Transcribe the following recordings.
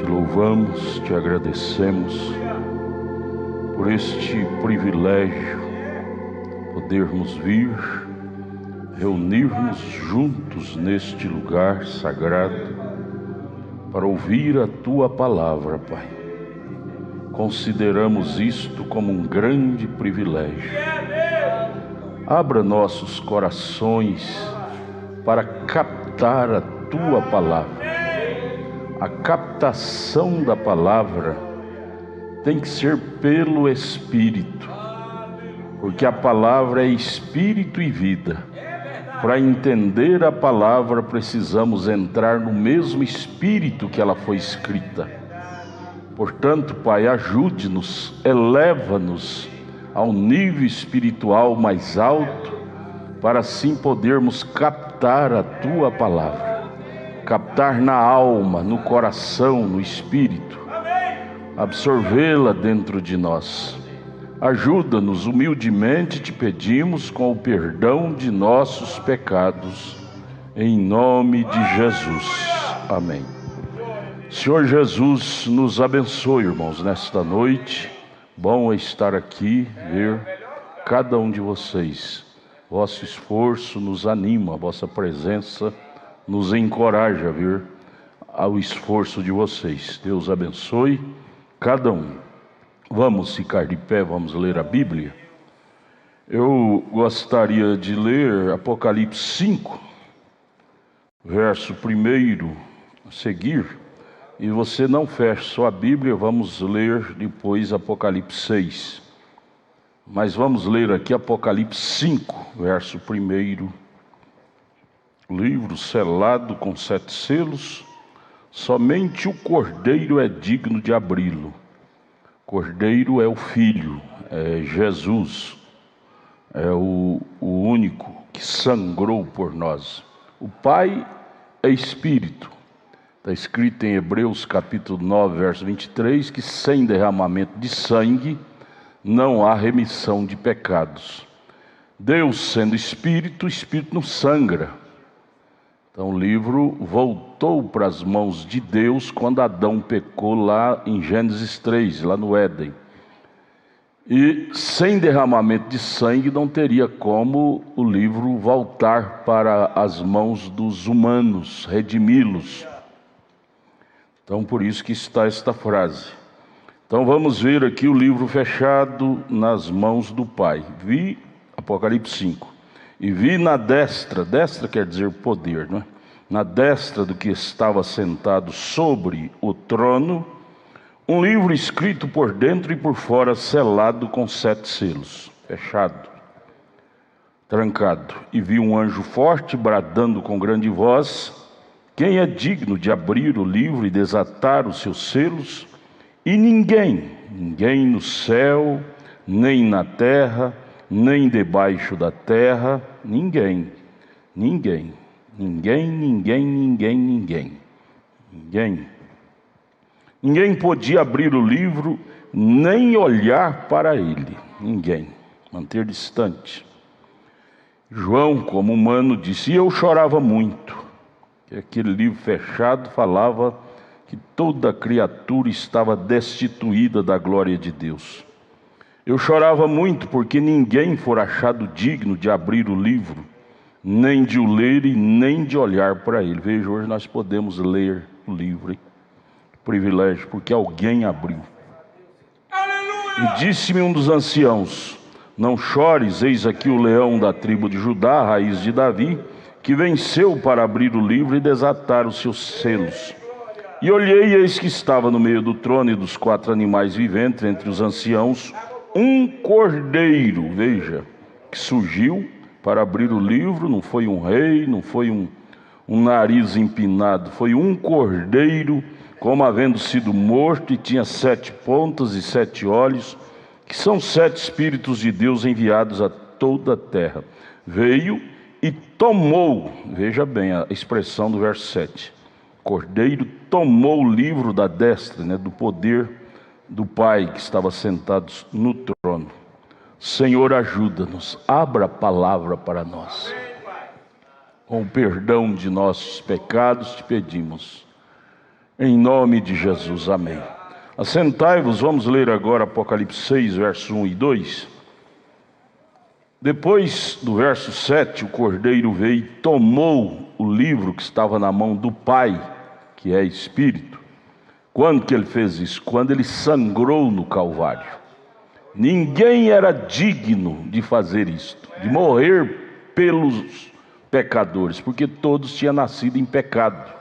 Te louvamos, te agradecemos por este privilégio, podermos vir, reunirmos juntos neste lugar sagrado para ouvir a Tua palavra, Pai. Consideramos isto como um grande privilégio. Abra nossos corações para captar a Tua palavra. A captação da palavra tem que ser pelo Espírito, porque a palavra é Espírito e vida. Para entender a palavra, precisamos entrar no mesmo Espírito que ela foi escrita. Portanto, Pai, ajude-nos, eleva-nos ao nível espiritual mais alto, para assim podermos captar a Tua palavra. Captar na alma, no coração, no espírito, absorvê-la dentro de nós. Ajuda-nos, humildemente te pedimos, com o perdão de nossos pecados, em nome de Jesus. Amém. Senhor Jesus, nos abençoe, irmãos, nesta noite. Bom é estar aqui, ver cada um de vocês. Vosso esforço nos anima, a vossa presença nos encoraja a vir ao esforço de vocês. Deus abençoe cada um. Vamos ficar de pé, vamos ler a Bíblia. Eu gostaria de ler Apocalipse 5, verso 1 a seguir. E você não feche sua Bíblia, vamos ler depois Apocalipse 6. Mas vamos ler aqui Apocalipse 5, verso 1. Livro selado com 7 selos, somente o Cordeiro é digno de abri-lo. Cordeiro é o Filho, é Jesus, é o único que sangrou por nós. O Pai é Espírito. Está escrito em Hebreus capítulo 9, verso 23, que sem derramamento de sangue não há remissão de pecados. Deus sendo Espírito, o Espírito não sangra. Então o livro voltou para as mãos de Deus quando Adão pecou lá em Gênesis 3, lá no Éden. E sem derramamento de sangue não teria como o livro voltar para as mãos dos humanos, redimi-los. Então por isso que está esta frase. Então vamos ver aqui o livro fechado nas mãos do Pai. Vi, Apocalipse 5. E vi na destra quer dizer poder, não é? Na destra do que estava sentado sobre o trono, um livro escrito por dentro e por fora, selado com 7 selos, fechado, trancado. E vi um anjo forte bradando com grande voz: quem é digno de abrir o livro e desatar os seus selos? E ninguém no céu, nem na terra, nem debaixo da terra, ninguém podia abrir o livro, nem olhar para ele. Ninguém. Manter distante. João, como humano, disse: e eu chorava muito. Que aquele livro fechado falava que toda criatura estava destituída da glória de Deus. Eu chorava muito porque ninguém for achado digno de abrir o livro, nem de o ler e nem de olhar para ele. Veja, hoje nós podemos ler o livro, hein? Privilégio, porque alguém abriu. E disse-me um dos anciãos: não chores, eis aqui o leão da tribo de Judá, a raiz de Davi, que venceu para abrir o livro e desatar os seus selos. E olhei, e eis que estava no meio do trono e dos 4 animais viventes, entre os anciãos, um cordeiro, veja, que surgiu para abrir o livro. Não foi um rei, não foi um nariz empinado, foi um cordeiro, como havendo sido morto, e tinha 7 pontas e 7 olhos, que são 7 Espíritos de Deus enviados a toda a terra. Veio e tomou, veja bem a expressão do verso 7, Cordeiro tomou o livro da destra, do poder do Pai que estava sentado no trono. Senhor, ajuda-nos, abra a palavra para nós. Com o perdão de nossos pecados te pedimos, Em nome de Jesus, amém. Assentai-vos, vamos ler agora Apocalipse 6, verso 1 e 2. Depois do verso 7, o cordeiro veio e tomou o livro que estava na mão do Pai, que é Espírito. Quando que ele fez isso? Quando ele sangrou no Calvário. Ninguém era digno de fazer isto, de morrer pelos pecadores, porque todos tinham nascido em pecado.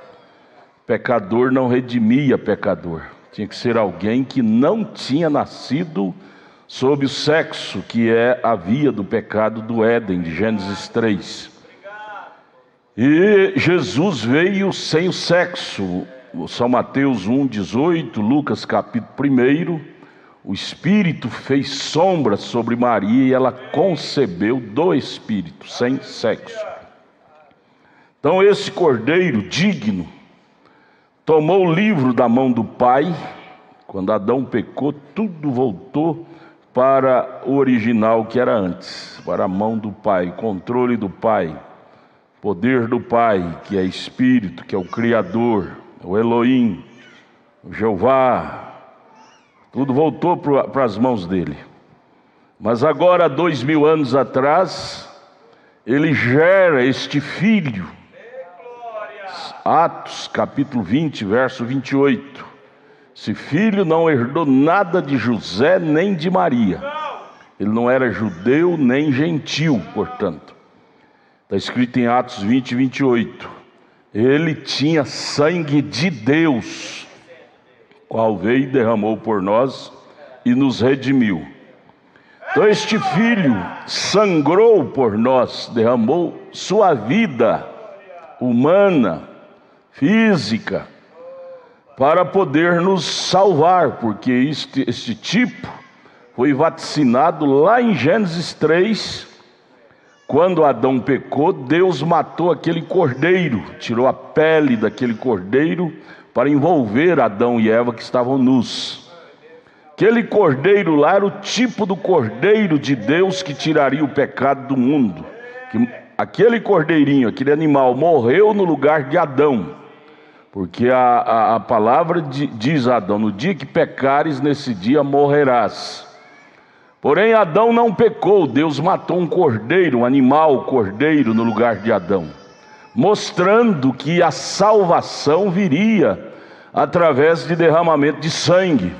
Pecador não redimia pecador. Tinha que ser alguém que não tinha nascido sob o sexo, que é a via do pecado do Éden, de Gênesis 3. E Jesus veio sem o sexo. São Mateus 1,18, Lucas capítulo 1. O Espírito fez sombra sobre Maria e ela concebeu do Espírito, sem sexo. Então esse cordeiro digno tomou o livro da mão do Pai. Quando Adão pecou, tudo voltou para o original que era antes, para a mão do Pai, controle do Pai, poder do Pai, que é Espírito, que é o Criador, o Elohim, o Jeová. Tudo voltou para as mãos dele. Mas agora, 2000 anos atrás, ele gera este filho. Atos capítulo 20, verso 28. Esse filho não herdou nada de José nem de Maria. Ele não era judeu nem gentil, portanto. Está escrito em Atos 20, 28. Ele tinha sangue de Deus, qual veio e derramou por nós e nos redimiu. Então este filho sangrou por nós, derramou sua vida humana, física, para poder nos salvar, porque este tipo foi vaticinado lá em Gênesis 3. Quando Adão pecou, Deus matou aquele cordeiro, tirou a pele daquele cordeiro para envolver Adão e Eva que estavam nus. Aquele cordeiro lá era o tipo do cordeiro de Deus que tiraria o pecado do mundo. Aquele cordeirinho, aquele animal, morreu no lugar de Adão, porque a palavra diz a Adão: no dia que pecares, nesse dia morrerás. Porém Adão não pecou, Deus matou um cordeiro, um animal cordeiro no lugar de Adão, mostrando que a salvação viria através de derramamento de sangue.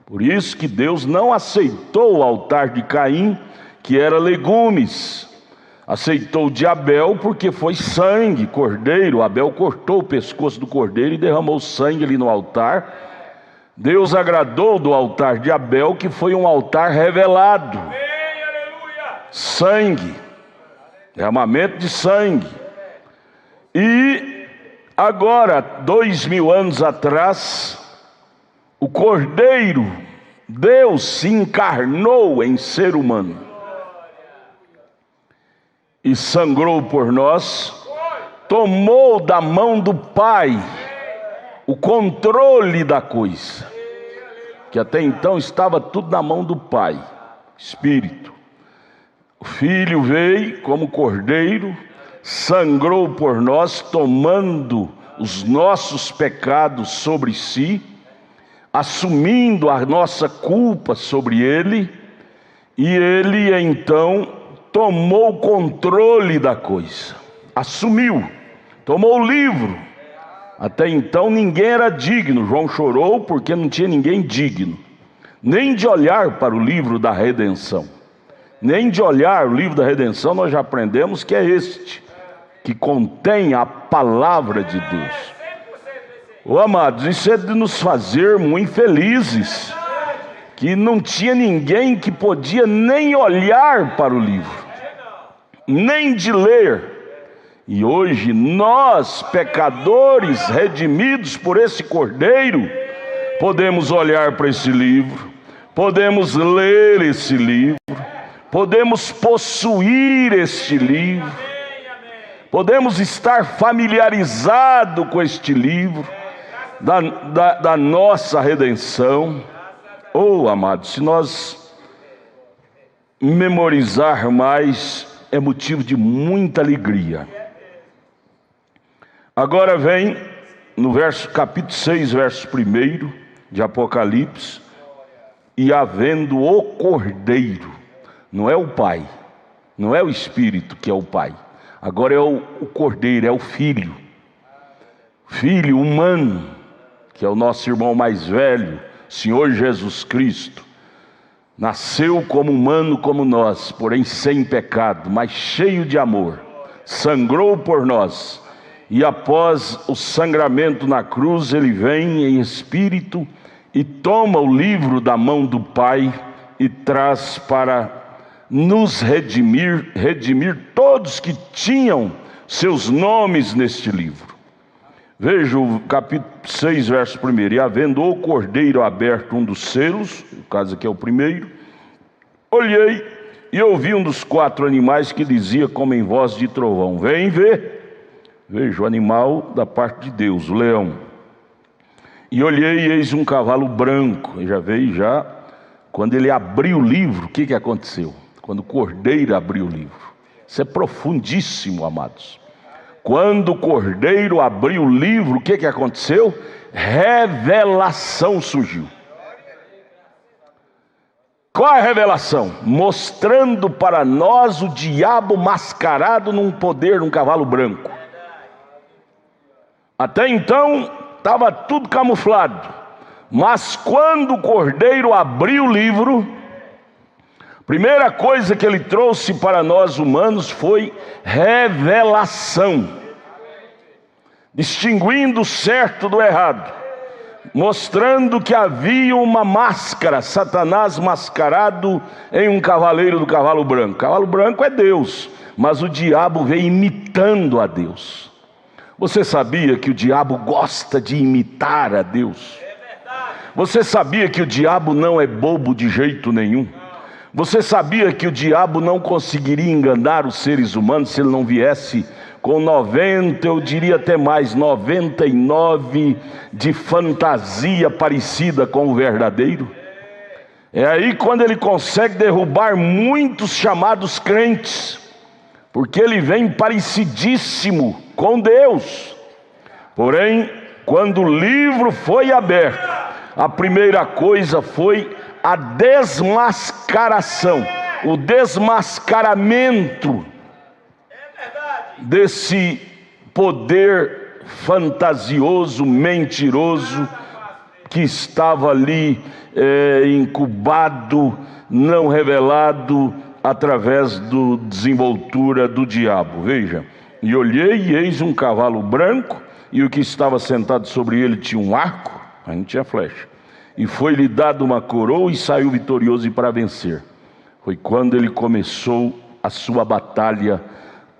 Por isso que Deus não aceitou o altar de Caim, que era legumes. Aceitou o de Abel porque foi sangue, cordeiro. Abel cortou o pescoço do cordeiro e derramou sangue ali no altar. Deus agradou do altar de Abel, que foi um altar revelado. Sangue, derramamento de sangue. E agora, 2000 anos atrás, o Cordeiro, Deus se encarnou em ser humano e sangrou por nós, tomou da mão do Pai o controle da coisa, que até então estava tudo na mão do Pai, Espírito. O Filho veio como cordeiro, sangrou por nós, tomando os nossos pecados sobre si, assumindo a nossa culpa sobre ele, e ele então tomou o controle da coisa, assumiu, tomou o livro. Até então ninguém era digno. João chorou porque não tinha ninguém digno, nem de olhar para o livro da redenção. Nem de olhar o livro da redenção. Nós já aprendemos que é este, que contém a palavra de Deus. Amados, isso é de nos fazer muito felizes, que não tinha ninguém que podia nem olhar para o livro, nem de ler. E hoje nós, pecadores redimidos por esse Cordeiro, podemos olhar para esse livro, podemos ler esse livro, podemos possuir este livro, podemos estar familiarizados com este livro da nossa redenção. Oh, amados, se nós memorizar mais, é motivo de muita alegria. Agora vem no capítulo 6, verso 1 de Apocalipse, e havendo o Cordeiro, não é o Pai, não é o Espírito que é o Pai, agora é o Cordeiro, é o Filho humano, que é o nosso irmão mais velho, Senhor Jesus Cristo. Nasceu como humano como nós, porém sem pecado, mas cheio de amor, sangrou por nós, e após o sangramento na cruz, ele vem em espírito e toma o livro da mão do Pai e traz para nos redimir todos que tinham seus nomes neste livro. Veja o capítulo 6, verso 1: e havendo o Cordeiro aberto um dos selos, no caso aqui é o primeiro, olhei e ouvi um dos 4 animais que dizia como em voz de trovão: vem ver. Veja o animal da parte de Deus, o leão. E olhei e eis um cavalo branco. E já veio quando ele abriu o livro, o que aconteceu? Quando o Cordeiro abriu o livro. Isso é profundíssimo, amados. Quando o Cordeiro abriu o livro, o que aconteceu? Revelação surgiu. Qual é a revelação? Mostrando para nós o diabo mascarado num poder, num cavalo branco. Até então estava tudo camuflado, mas quando o Cordeiro abriu o livro, a primeira coisa que ele trouxe para nós humanos foi revelação, distinguindo o certo do errado, mostrando que havia uma máscara, Satanás mascarado em um cavaleiro do cavalo branco. O cavalo branco é Deus, mas o diabo veio imitando a Deus. Você sabia que o diabo gosta de imitar a Deus? Você sabia que o diabo não é bobo de jeito nenhum? Você sabia que o diabo não conseguiria enganar os seres humanos se ele não viesse com 90, eu diria até mais, 99 de fantasia parecida com o verdadeiro? É aí quando ele consegue derrubar muitos chamados crentes, porque ele vem parecidíssimo com Deus. Porém, quando o livro foi aberto, a primeira coisa foi a desmascaração, o desmascaramento desse poder fantasioso, mentiroso, que estava ali incubado, não revelado, através da desenvoltura do diabo. Veja: e olhei e eis um cavalo branco, e o que estava sentado sobre ele tinha um arco, mas não tinha flecha, e foi-lhe dado uma coroa e saiu vitorioso e para vencer. Foi quando ele começou a sua batalha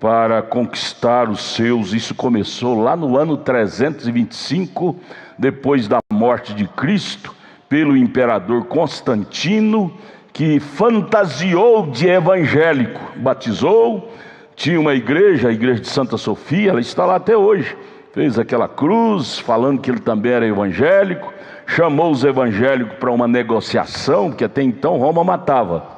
para conquistar os seus. Isso começou lá no ano 325, depois da morte de Cristo, pelo imperador Constantino, que fantasiou de evangélico, batizou, tinha uma igreja, a igreja de Santa Sofia, ela está lá até hoje, fez aquela cruz, falando que ele também era evangélico, chamou os evangélicos para uma negociação, porque até então Roma matava.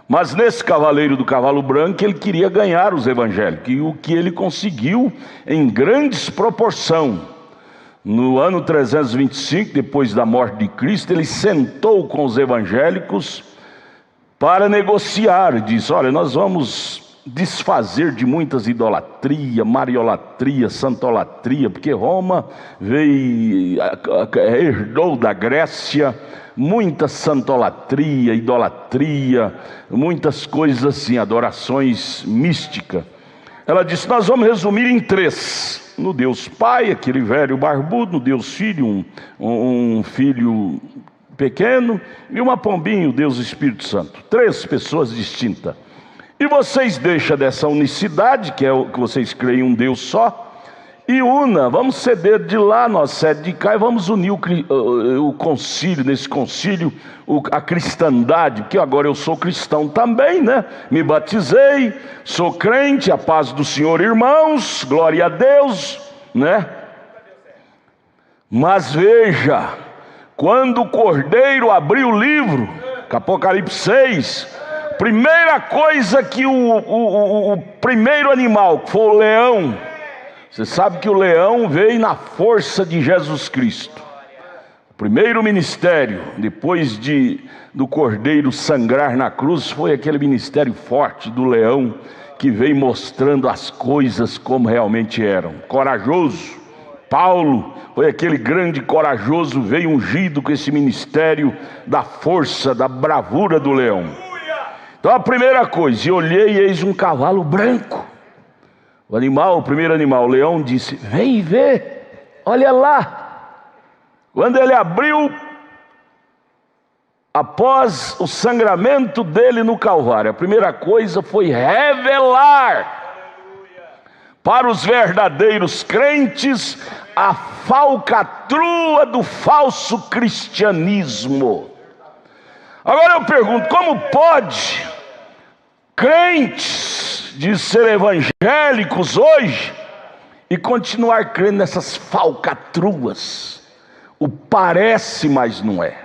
Mas nesse cavaleiro do cavalo branco, ele queria ganhar os evangélicos, e o que ele conseguiu em grandes proporções. No ano 325, depois da morte de Cristo, ele sentou com os evangélicos para negociar, e disse: olha, nós vamos desfazer de muitas idolatrias, mariolatria, santolatria, porque Roma herdou da Grécia muita santolatria, idolatria, muitas coisas assim, adorações místicas. Ela disse: nós vamos resumir em 3: no Deus Pai, aquele velho barbudo; no Deus Filho, um filho pequeno; e uma pombinha, o Deus Espírito Santo. 3 pessoas distintas. E vocês deixam dessa unicidade, que é o que vocês creem um Deus só, e vamos ceder de lá, nós cede de cá, e vamos unir o concílio, nesse concílio, a cristandade, porque agora eu sou cristão também, né? Me batizei, sou crente, a paz do Senhor, irmãos, glória a Deus, né? Mas veja, quando o Cordeiro abriu o livro, Apocalipse 6, primeira coisa que o primeiro animal, que foi o leão, Você sabe que o leão veio na força de Jesus Cristo. O primeiro ministério, depois do cordeiro sangrar na cruz, foi aquele ministério forte do leão, que veio mostrando as coisas como realmente eram. Corajoso. Paulo foi aquele grande corajoso, veio ungido com esse ministério da força, da bravura do leão. Então a primeira coisa, e olhei e eis um cavalo branco. O primeiro animal, o leão disse: vem ver, olha lá. Quando ele abriu, após o sangramento dele no Calvário, a primeira coisa foi revelar para os verdadeiros crentes a falcatrua do falso cristianismo. Agora eu pergunto, como pode crentes de ser evangélicos hoje e continuar crendo nessas falcatruas? O parece, mas não é.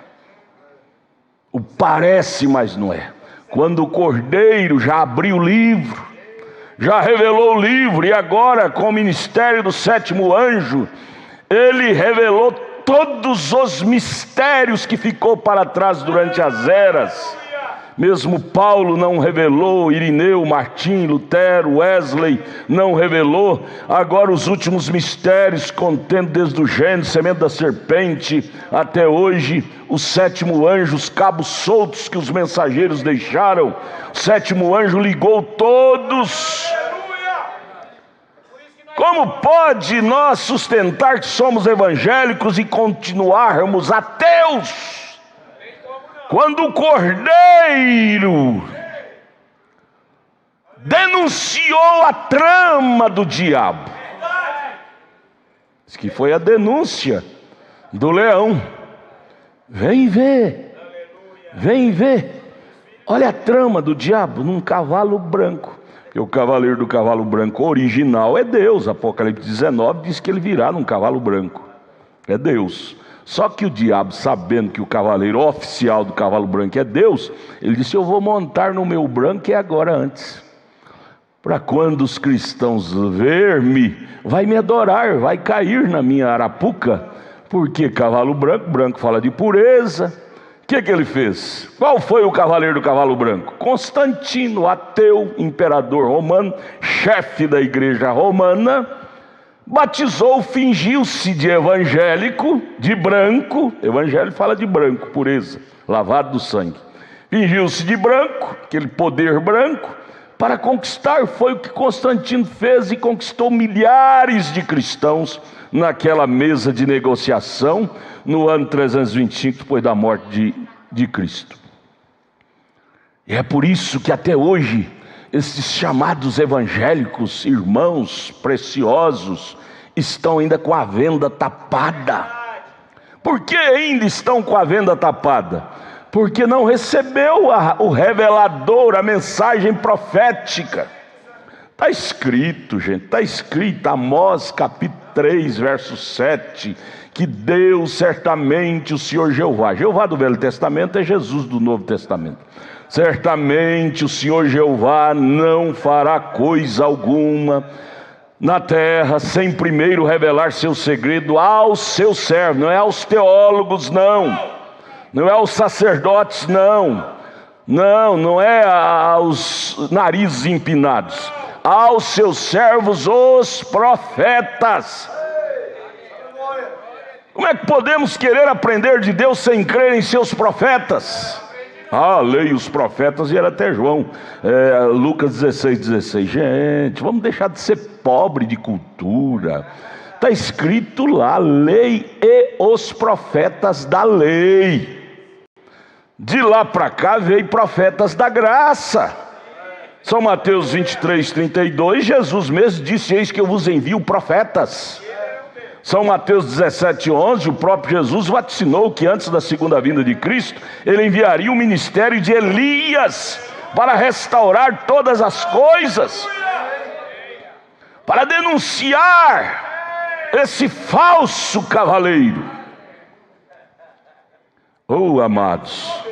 O parece, mas não é. Quando o Cordeiro já abriu o livro, já revelou o livro, e agora com o ministério do sétimo anjo, ele revelou todos os mistérios que ficou para trás durante as eras. Mesmo Paulo não revelou, Irineu, Martim, Lutero, Wesley não revelou. Agora os últimos mistérios, contendo desde o Gênesis, semente da serpente, até hoje, o sétimo anjo, os cabos soltos que os mensageiros deixaram, o sétimo anjo ligou todos. Como pode nós sustentar que somos evangélicos e continuarmos ateus, quando o Cordeiro denunciou a trama do diabo? Diz que foi a denúncia do leão. Vem ver, vem ver. Olha a trama do diabo num cavalo branco. Porque o cavaleiro do cavalo branco original é Deus. Apocalipse 19 diz que ele virá num cavalo branco. É Deus. Só que o diabo, sabendo que o cavaleiro oficial do cavalo branco é Deus, ele disse: eu vou montar no meu branco, e agora antes, para quando os cristãos ver-me, vai me adorar, vai cair na minha arapuca. Porque cavalo branco, branco fala de pureza. O que ele fez? Qual foi o cavaleiro do cavalo branco? Constantino, ateu, imperador romano, chefe da igreja romana, batizou, fingiu-se de evangélico, de branco. Evangelho fala de branco, pureza, lavado do sangue. Fingiu-se de branco, aquele poder branco, para conquistar. Foi o que Constantino fez, e conquistou milhares de cristãos naquela mesa de negociação, no ano 325, depois da morte de Cristo. E é por isso que até hoje, esses chamados evangélicos, irmãos preciosos, estão ainda com a venda tapada. Por que ainda estão com a venda tapada? Porque não recebeu o revelador, a mensagem profética. Está escrito, gente, está escrito, Amós capítulo 3, verso 7, que Deus certamente, o Senhor Jeová, Jeová do Velho Testamento é Jesus do Novo Testamento, certamente o Senhor Jeová não fará coisa alguma na terra sem primeiro revelar seu segredo aos seus servos. Não é aos teólogos, não é aos sacerdotes, não é aos narizes empinados, aos seus servos, os profetas. Como é que podemos querer aprender de Deus sem crer em seus profetas? Leia os profetas, e era até João, Lucas 16. Gente, vamos deixar de ser pobre de cultura. Está escrito lá, lei e os profetas da lei. De lá para cá veio profetas da graça. São Mateus 23, 32, Jesus mesmo disse: eis que eu vos envio profetas. São Mateus 17, 11, o próprio Jesus vaticinou que antes da segunda vinda de Cristo, ele enviaria o ministério de Elias para restaurar todas as coisas, para denunciar esse falso cavaleiro. Amados,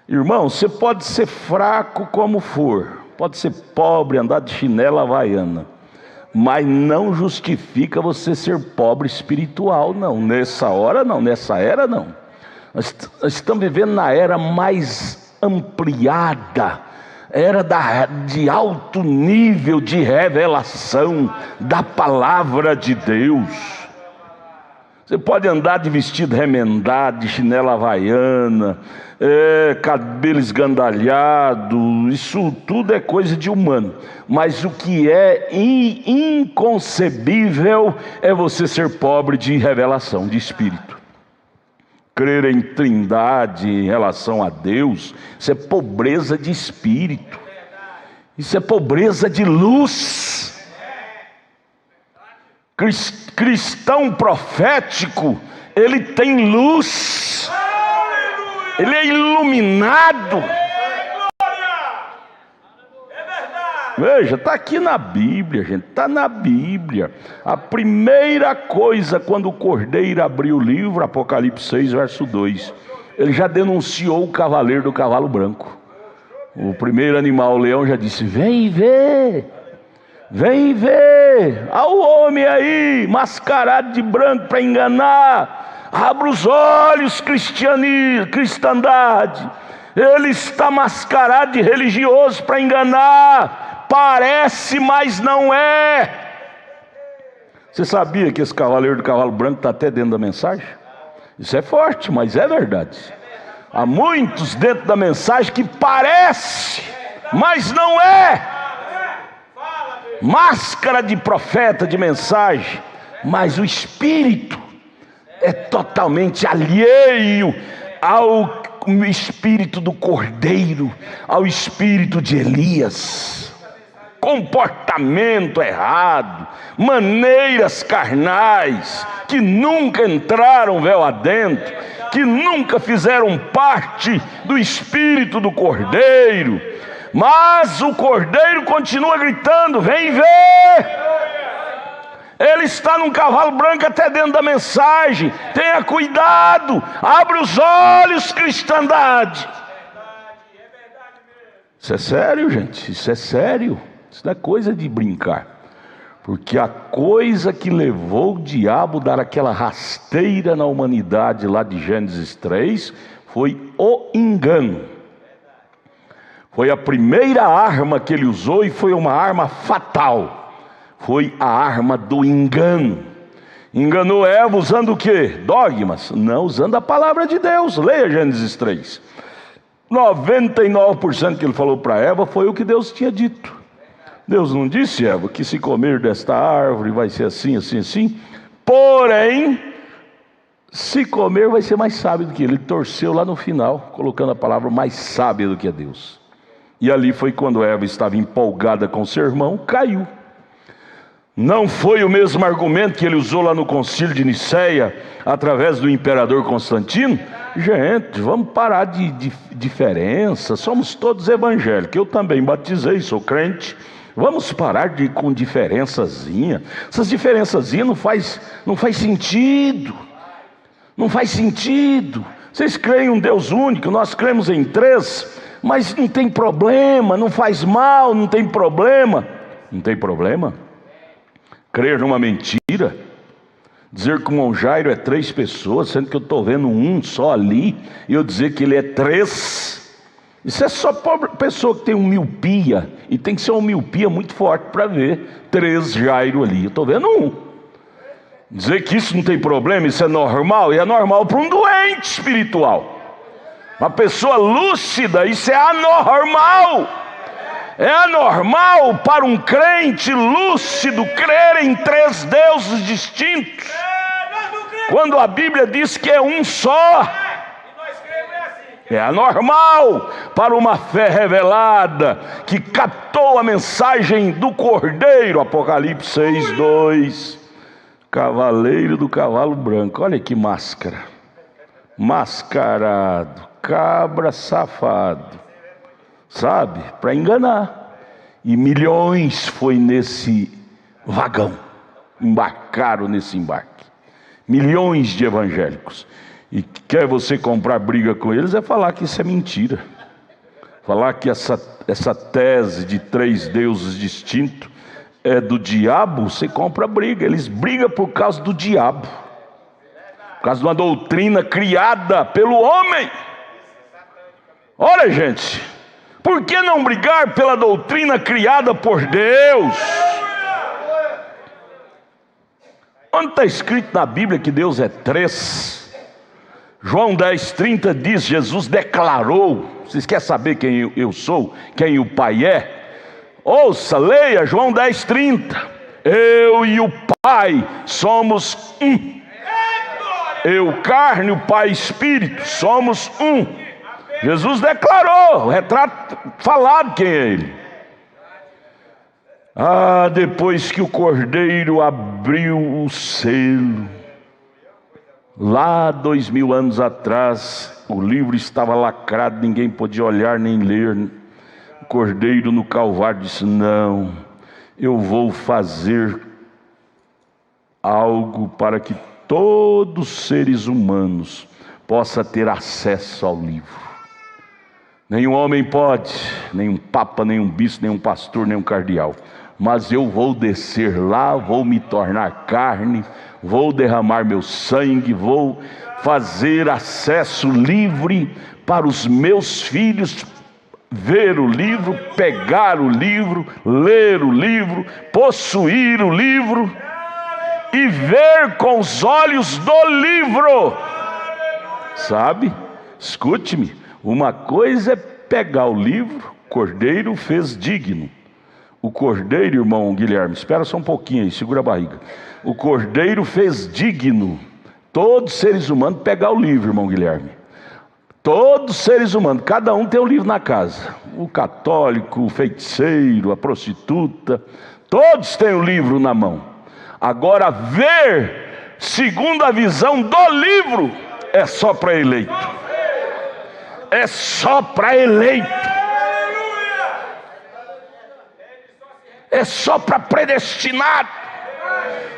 irmãos, você pode ser fraco como for, pode ser pobre, andar de chinela havaiana, Mas não justifica você ser pobre espiritual, não. Nessa hora não, nessa era não. Nós estamos vivendo na era mais ampliada, era de alto nível de revelação da palavra de Deus. Você pode andar de vestido remendado, de chinela havaiana, cabelo esgandalhado, isso tudo é coisa de humano. Mas o que é inconcebível é você ser pobre de revelação, de espírito. Crer em trindade em relação a Deus, isso é pobreza de espírito, isso é pobreza de luz. Cristão profético, ele tem luz, ele é iluminado. Veja, está aqui na Bíblia, gente, está na Bíblia. A primeira coisa, quando o Cordeiro abriu o livro, Apocalipse 6, verso 2, ele já denunciou o cavaleiro do cavalo branco. O primeiro animal, o leão, já disse: vem ver, vem ver, há o homem aí, mascarado de branco para enganar. Abra os olhos, cristandade. Ele está mascarado de religioso para enganar. Parece, mas não é. Você sabia que esse cavaleiro do cavalo branco está até dentro da mensagem? Isso é forte, mas é verdade. Há muitos dentro da mensagem que parece, mas não é. Máscara de profeta, de mensagem, mas o espírito é totalmente alheio ao espírito do Cordeiro, ao espírito de Elias. Comportamento errado, maneiras carnais, que nunca entraram véu adentro, que nunca fizeram parte do espírito do Cordeiro. Mas o Cordeiro continua gritando: vem ver. Ele está num cavalo branco até dentro da mensagem. Tenha cuidado, abra os olhos, cristandade. Isso é sério, gente, isso é sério. Isso não é coisa de brincar. Porque a coisa que levou o diabo a dar aquela rasteira na humanidade lá de Gênesis 3 foi o engano. Foi a primeira arma que ele usou e foi uma arma fatal. Foi a arma do engano. Enganou Eva usando o quê? Dogmas? Não, usando a palavra de Deus. Leia Gênesis 3. 99% que ele falou para Eva foi o que Deus tinha dito. Deus não disse, Eva, que se comer desta árvore vai ser assim, assim, assim. Porém, se comer vai ser mais sábio do que ele. Ele torceu lá no final, colocando a palavra mais sábia do que a Deus. E ali foi quando Eva estava empolgada com seu irmão, caiu. Não foi o mesmo argumento que ele usou lá no concílio de Niceia, através do imperador Constantino? Gente, vamos parar de diferença, somos todos evangélicos, eu também batizei, sou crente. Vamos parar com diferençazinha. Essas diferençazinhas não faz sentido. Não faz sentido. Vocês creem em um Deus único, nós cremos em três, mas não tem problema, não faz mal, não tem problema. Não tem problema? Crer numa mentira, dizer que o irmão Jairo é 3 pessoas, sendo que eu estou vendo um só ali, e eu dizer que ele é 3. Isso é só pobre pessoa que tem uma miopia, e tem que ser uma miopia muito forte para ver 3 Jairo ali. Eu estou vendo um. Dizer que isso não tem problema, isso é normal, e é normal para um doente espiritual. Uma pessoa lúcida, isso é anormal. É anormal para um crente lúcido crer em 3 deuses distintos, quando a Bíblia diz que é um só. É anormal para uma fé revelada, que captou a mensagem do Cordeiro, Apocalipse 6, 2. Cavaleiro do cavalo branco, olha que máscara. Mascarado, cabra safado, sabe, para enganar. E milhões foi nesse vagão, embarcaram nesse embarque. Milhões de evangélicos. E quer você comprar briga com eles, é falar que isso é mentira. Falar que essa tese de 3 deuses distintos é do diabo, você compra briga. Eles brigam por causa do diabo, por causa de uma doutrina criada pelo homem. Olha, gente, por que não brigar pela doutrina criada por Deus? Onde está escrito na Bíblia que Deus é três? João 10:30 diz, Jesus declarou. Vocês querem saber quem eu sou? Quem o Pai é? Ouça, leia João 10:30. Eu e o Pai somos um. Eu, carne, o Pai, espírito, somos um. Jesus declarou, o retrato falado quem é Ele. Depois que o Cordeiro abriu o selo, lá 2000 anos atrás, o livro estava lacrado, ninguém podia olhar nem ler. O Cordeiro no Calvário disse: não, eu vou fazer algo para que todos os seres humanos possam ter acesso ao livro. Nenhum homem pode, nenhum papa, nenhum bispo, nenhum pastor, nenhum cardeal. Mas eu vou descer lá, vou me tornar carne, vou derramar meu sangue, vou fazer acesso livre para os meus filhos ver o livro, pegar o livro, ler o livro, possuir o livro e ver com os olhos do livro. Sabe? Escute-me, uma coisa é pegar o livro, o Cordeiro fez digno. O Cordeiro, irmão Guilherme, espera só um pouquinho aí, segura a barriga. O Cordeiro fez digno todos os seres humanos pegar o livro, irmão Guilherme. Todos os seres humanos, cada um tem um livro na casa. O católico, o feiticeiro, a prostituta, todos têm o livro na mão. Agora, ver segundo a visão do livro é só para eleito. É só para eleito. É só para predestinado.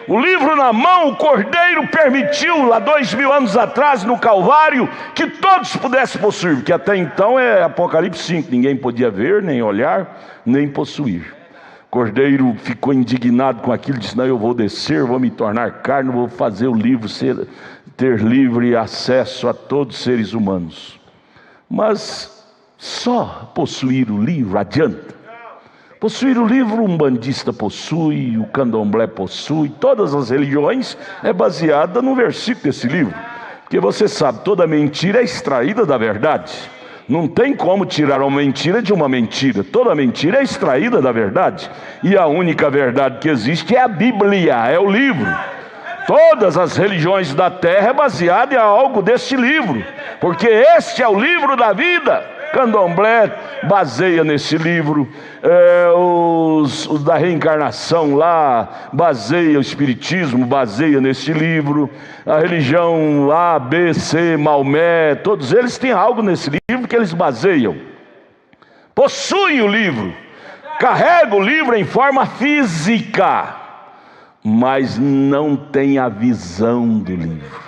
O livro na mão, o Cordeiro permitiu lá 2000 anos atrás no Calvário que todos pudessem possuir, porque até então é Apocalipse 5, ninguém podia ver, nem olhar, nem possuir. O Cordeiro ficou indignado com aquilo, disse: não, eu vou descer, vou me tornar carne, vou fazer o livro ter livre acesso a todos os seres humanos. Mas só possuir o livro adianta? Possuir o livro, um umbandista possui, o candomblé possui, todas as religiões é baseada no versículo desse livro. Porque você sabe, toda mentira é extraída da verdade. Não tem como tirar uma mentira de uma mentira. Toda mentira é extraída da verdade. E a única verdade que existe é a Bíblia, é o livro. Todas as religiões da terra é baseada em algo deste livro, porque este é o livro da vida. Candomblé baseia nesse livro, os da reencarnação lá baseia, o espiritismo baseia nesse livro, a religião A, B, C, Maomé, todos eles têm algo nesse livro que eles baseiam. Possuem o livro, carregam o livro em forma física, mas não tem a visão do livro.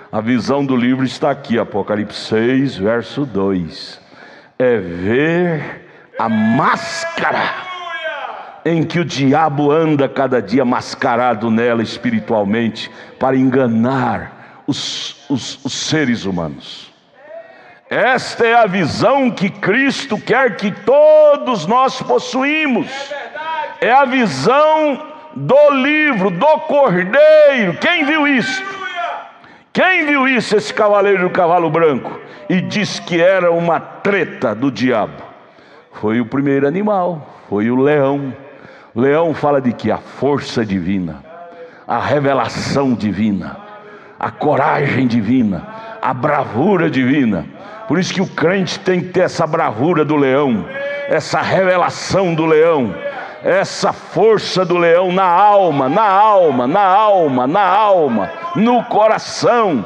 A visão do livro está aqui, Apocalipse 6, verso 2. É ver a máscara em que o diabo anda cada dia mascarado nela espiritualmente para enganar os seres humanos. Esta é a visão que Cristo quer que todos nós possuímos. É a visão do livro, do Cordeiro. Quem viu isto? Quem viu isso, esse cavaleiro do cavalo branco, e disse que era uma treta do diabo? Foi o primeiro animal, foi o leão. O leão fala de que? A força divina, a revelação divina, a coragem divina, a bravura divina. Por isso que o crente tem que ter essa bravura do leão, essa revelação do leão, essa força do leão na alma, na alma, na alma, na alma, no coração.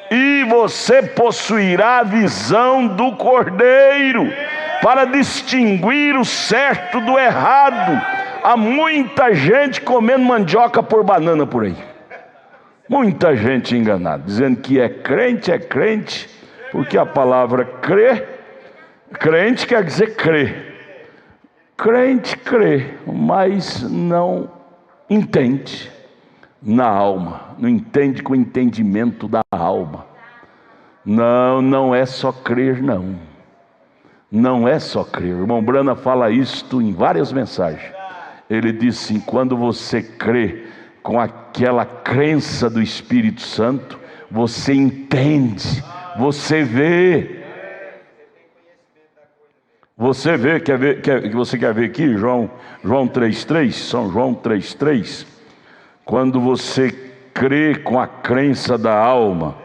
E você possuirá a visão do Cordeiro para distinguir o certo do errado. Há muita gente comendo mandioca por banana por aí. Muita gente enganada, dizendo que é crente, porque a palavra crente quer dizer crer. Crente crê, mas não entende na alma, não entende com o entendimento da alma. Não é só crer, não. Não é só crer. O irmão Brana fala isto em várias mensagens. Ele diz assim: quando você crê com aquela crença do Espírito Santo, você entende, você vê. Você vê, você quer ver aqui, João 3,3, São João 3,3. Quando você crê com a crença da alma,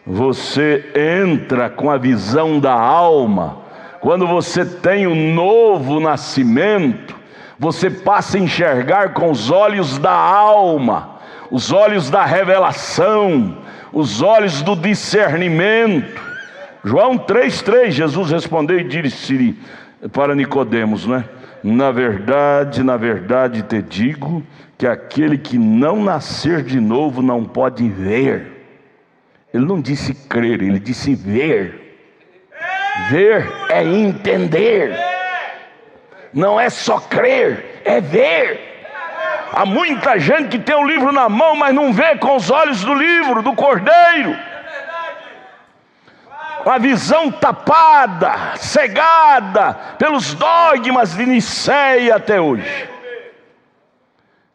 você entra com a visão da alma. Quando você tem um novo nascimento, você passa a enxergar com os olhos da alma, os olhos da revelação, os olhos do discernimento. João 3,3, Jesus respondeu e disse para Nicodemos, né? Na verdade te digo que aquele que não nascer de novo não pode ver. Ele não disse crer, ele disse ver. Ver é entender. Não é só crer, é ver. Há muita gente que tem o livro na mão, mas não vê com os olhos do livro, do Cordeiro. Com a visão tapada, cegada pelos dogmas de Nicéia até hoje.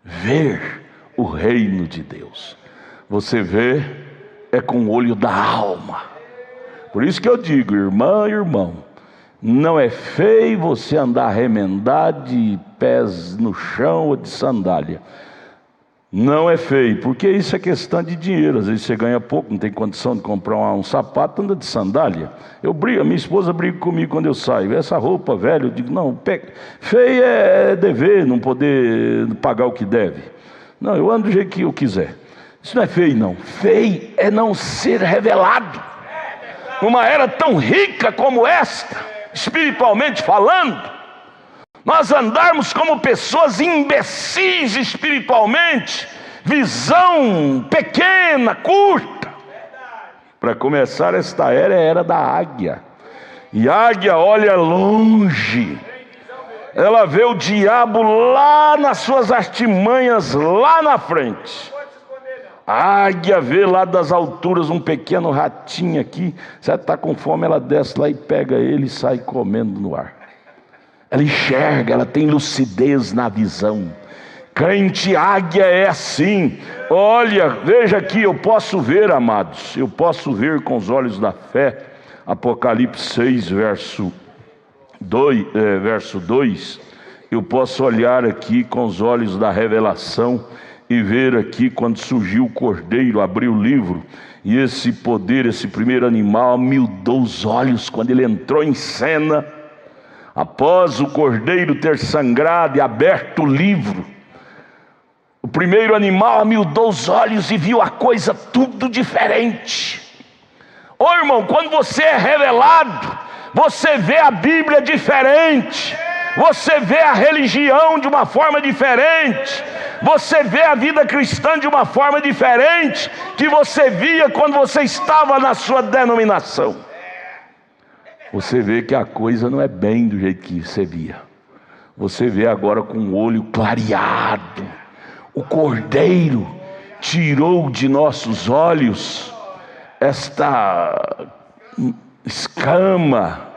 Ver o reino de Deus. Você vê é com o olho da alma. Por isso que eu digo, irmã e irmão, não é feio você andar remendado de pés no chão ou de sandália. Não é feio, porque isso é questão de dinheiro. Às vezes você ganha pouco, não tem condição de comprar um sapato, anda de sandália. A minha esposa briga comigo quando eu saio. Essa roupa velha, eu digo, não, feio é dever, não poder pagar o que deve. Não, eu ando do jeito que eu quiser. Isso não é feio, não. Feio é não ser revelado. Numa era tão rica como esta, espiritualmente falando, nós andarmos como pessoas imbecis espiritualmente, visão pequena, curta. Para começar, esta era é a era da águia. E a águia olha longe. Ela vê o diabo lá nas suas artimanhas, lá na frente. A águia vê lá das alturas um pequeno ratinho aqui. Se ela está com fome, ela desce lá e pega ele e sai comendo no ar. Ela enxerga, ela tem lucidez na visão. Crente águia é assim. Olha, veja aqui, eu posso ver, amados, eu posso ver com os olhos da fé. Apocalipse 6, verso 2. Eu posso olhar aqui com os olhos da revelação e ver aqui quando surgiu o cordeiro, abriu o livro. E esse poder, esse primeiro animal, amildou os olhos quando ele entrou em cena. Após o cordeiro ter sangrado e aberto o livro, o primeiro animal amildou os olhos e viu a coisa tudo diferente. Ô irmão, quando você é revelado, você vê a Bíblia diferente, você vê a religião de uma forma diferente, você vê a vida cristã de uma forma diferente que você via quando você estava na sua denominação. Você vê que a coisa não é bem do jeito que você via. Você vê agora com o olho clareado. O Cordeiro tirou de nossos olhos esta escama.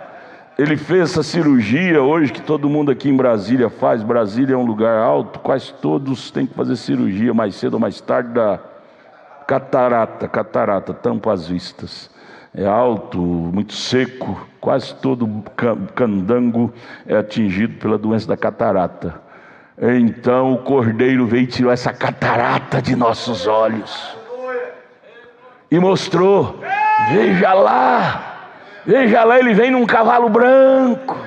Ele fez essa cirurgia hoje que todo mundo aqui em Brasília faz. Brasília é um lugar alto, quase todos têm que fazer cirurgia mais cedo ou mais tarde da catarata, tampa as vistas. É alto, muito seco, quase todo candango é atingido pela doença da catarata. Então o Cordeiro veio e tirou essa catarata de nossos olhos e mostrou, veja lá, ele vem num cavalo branco,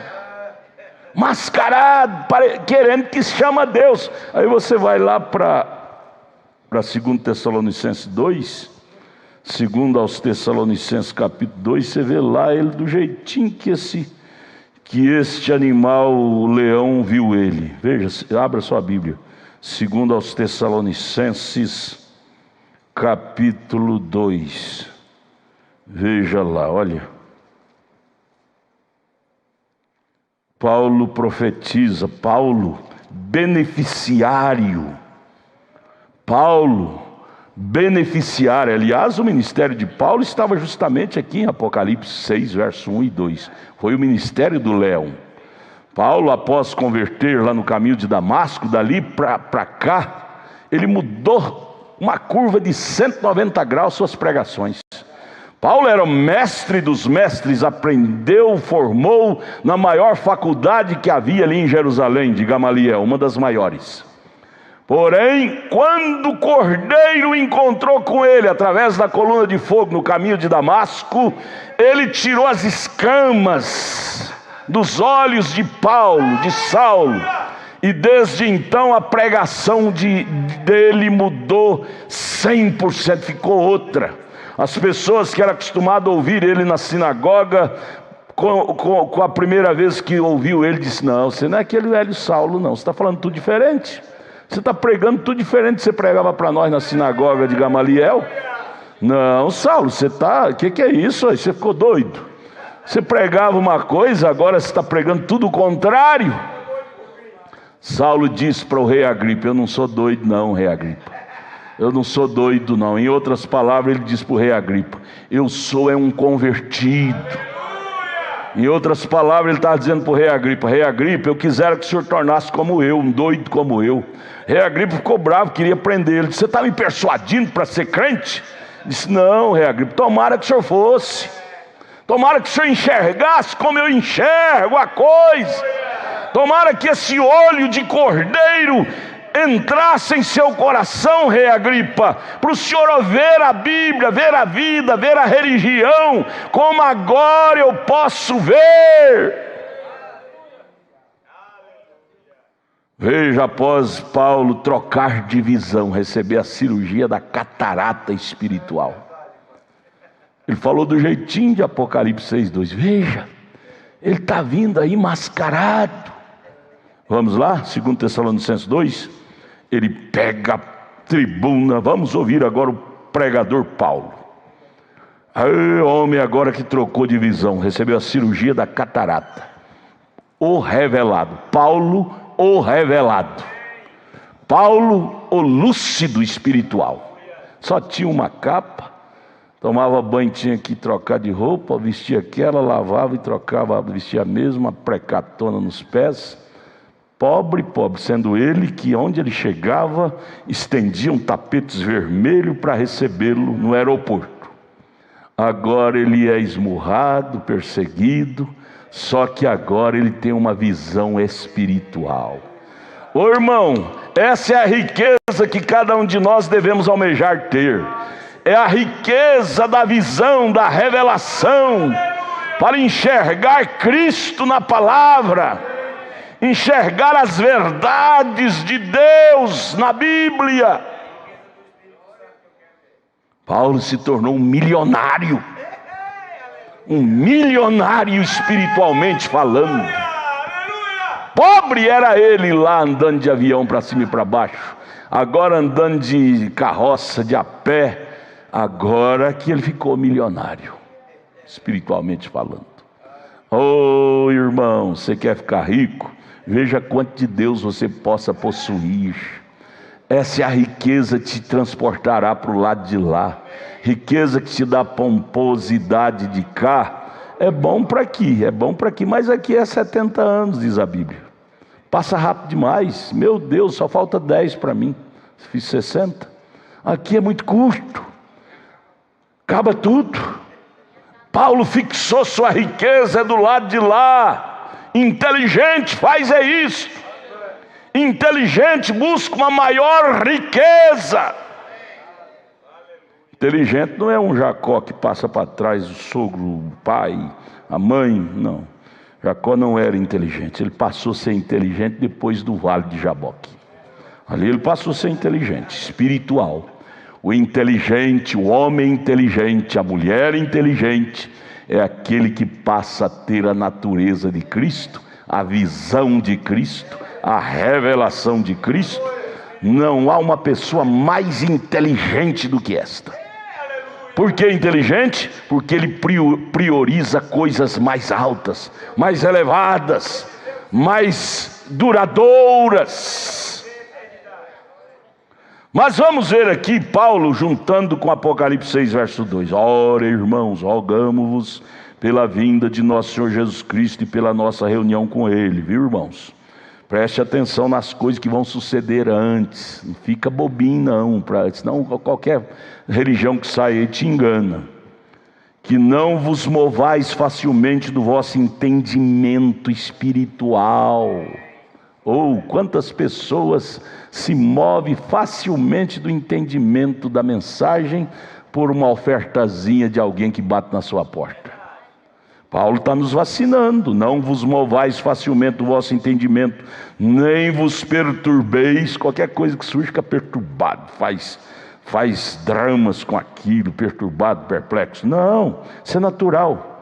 mascarado, querendo que se chama Deus. Aí você vai lá para 2 Tessalonicenses 2, segundo aos Tessalonicenses capítulo 2, você vê lá ele do jeitinho que este animal, o leão, viu ele. Veja, abra sua Bíblia. Segundo aos Tessalonicenses capítulo 2. Veja lá, olha. Paulo profetiza, Paulo beneficiário. Paulo beneficiário. Aliás, o ministério de Paulo estava justamente aqui em Apocalipse 6, verso 1 e 2. Foi o ministério do leão. Paulo, após converter lá no caminho de Damasco, dali para cá, ele mudou uma curva de 190 graus suas pregações. Paulo era o mestre dos mestres, aprendeu, formou na maior faculdade que havia ali em Jerusalém, de Gamaliel, uma das maiores. Porém, quando o Cordeiro encontrou com ele, através da coluna de fogo no caminho de Damasco, ele tirou as escamas dos olhos de Paulo, de Saulo, e desde então a pregação dele mudou 100%, ficou outra. As pessoas que eram acostumadas a ouvir ele na sinagoga, com a primeira vez que ouviu ele, disse: não, você não é aquele velho Saulo não, você está falando tudo diferente, você está pregando tudo diferente que você pregava para nós na sinagoga de Gamaliel. Não, Saulo, você está, o que é isso aí? Você ficou doido? Você pregava uma coisa, agora você está pregando tudo o contrário. Saulo disse para o rei Agripa: eu não sou doido não, rei Agripa, eu não sou doido não. Em outras palavras, ele disse para o rei Agripa: eu sou um convertido. Em outras palavras, ele estava dizendo para o rei Agripa: rei Agripa, eu quisera que o senhor tornasse como eu, um doido como eu. Rei Agripa ficou bravo, queria prender ele. Disse: você está me persuadindo para ser crente? Disse: não, rei Agripa, tomara que o senhor fosse, tomara que o senhor enxergasse como eu enxergo a coisa, tomara que esse olho de cordeiro entrasse em seu coração, rei Agripa, para o senhor ver a Bíblia, ver a vida, ver a religião, como agora eu posso ver. Veja, após Paulo trocar de visão, receber a cirurgia da catarata espiritual, ele falou do jeitinho de Apocalipse 6:2. Veja, ele está vindo aí mascarado. Vamos lá, 2 Tessalonicenses 2. Ele pega a tribuna. Vamos ouvir agora o pregador Paulo. Homem agora que trocou de visão, recebeu a cirurgia da catarata. O revelado. Paulo, o revelado. Paulo, o lúcido espiritual. Só tinha uma capa, tomava banho, tinha que trocar de roupa, vestia aquela, lavava e trocava, vestia a mesma, precatona nos pés. Pobre, sendo ele que onde ele chegava, estendiam tapetes vermelhos para recebê-lo no aeroporto. Agora ele é esmurrado, perseguido, só que agora ele tem uma visão espiritual. Ô irmão, essa é a riqueza que cada um de nós devemos almejar ter. É a riqueza da visão, da revelação, para enxergar Cristo na palavra, enxergar as verdades de Deus na Bíblia. Paulo se tornou um milionário espiritualmente falando. Pobre era ele lá andando de avião para cima e para baixo, agora andando de carroça, de a pé, agora que ele ficou milionário, espiritualmente falando. Oh irmão, você quer ficar rico? Veja quanto de Deus você possa possuir. Essa é a riqueza que te transportará para o lado de lá. Riqueza que te dá pomposidade de cá. É bom para aqui, mas aqui é 70 anos, diz a Bíblia. Passa rápido demais. Meu Deus, só falta 10 para mim. Fiz 60. Aqui é muito curto. Acaba tudo. Paulo fixou sua riqueza do lado de lá. Inteligente faz isso. Inteligente busca uma maior riqueza. Inteligente não é um Jacó que passa para trás o sogro, o pai, a mãe, não. Jacó não era inteligente, ele passou a ser inteligente depois do vale de Jaboque. Ali ele passou a ser inteligente, espiritual. O inteligente, o homem inteligente, a mulher inteligente, é aquele que passa a ter a natureza de Cristo, a visão de Cristo, a revelação de Cristo. Não há uma pessoa mais inteligente do que esta. Por que inteligente? Porque ele prioriza coisas mais altas, mais elevadas. mais duradouras. Mas vamos ver aqui Paulo juntando com Apocalipse 6, verso 2. Ora, irmãos, rogamo-vos pela vinda de nosso Senhor Jesus Cristo e pela nossa reunião com Ele, viu, irmãos? Preste atenção nas coisas que vão suceder antes. Não fica bobinho não, senão qualquer religião que saia aí te engana. Que não vos movais facilmente do vosso entendimento espiritual. Quantas pessoas se movem facilmente do entendimento da mensagem por uma ofertazinha de alguém que bate na sua porta. Paulo está nos vacinando. Não vos movais facilmente do vosso entendimento, nem vos perturbeis. Qualquer coisa que surge fica perturbado, faz dramas com aquilo, perturbado, perplexo. Não, isso é natural.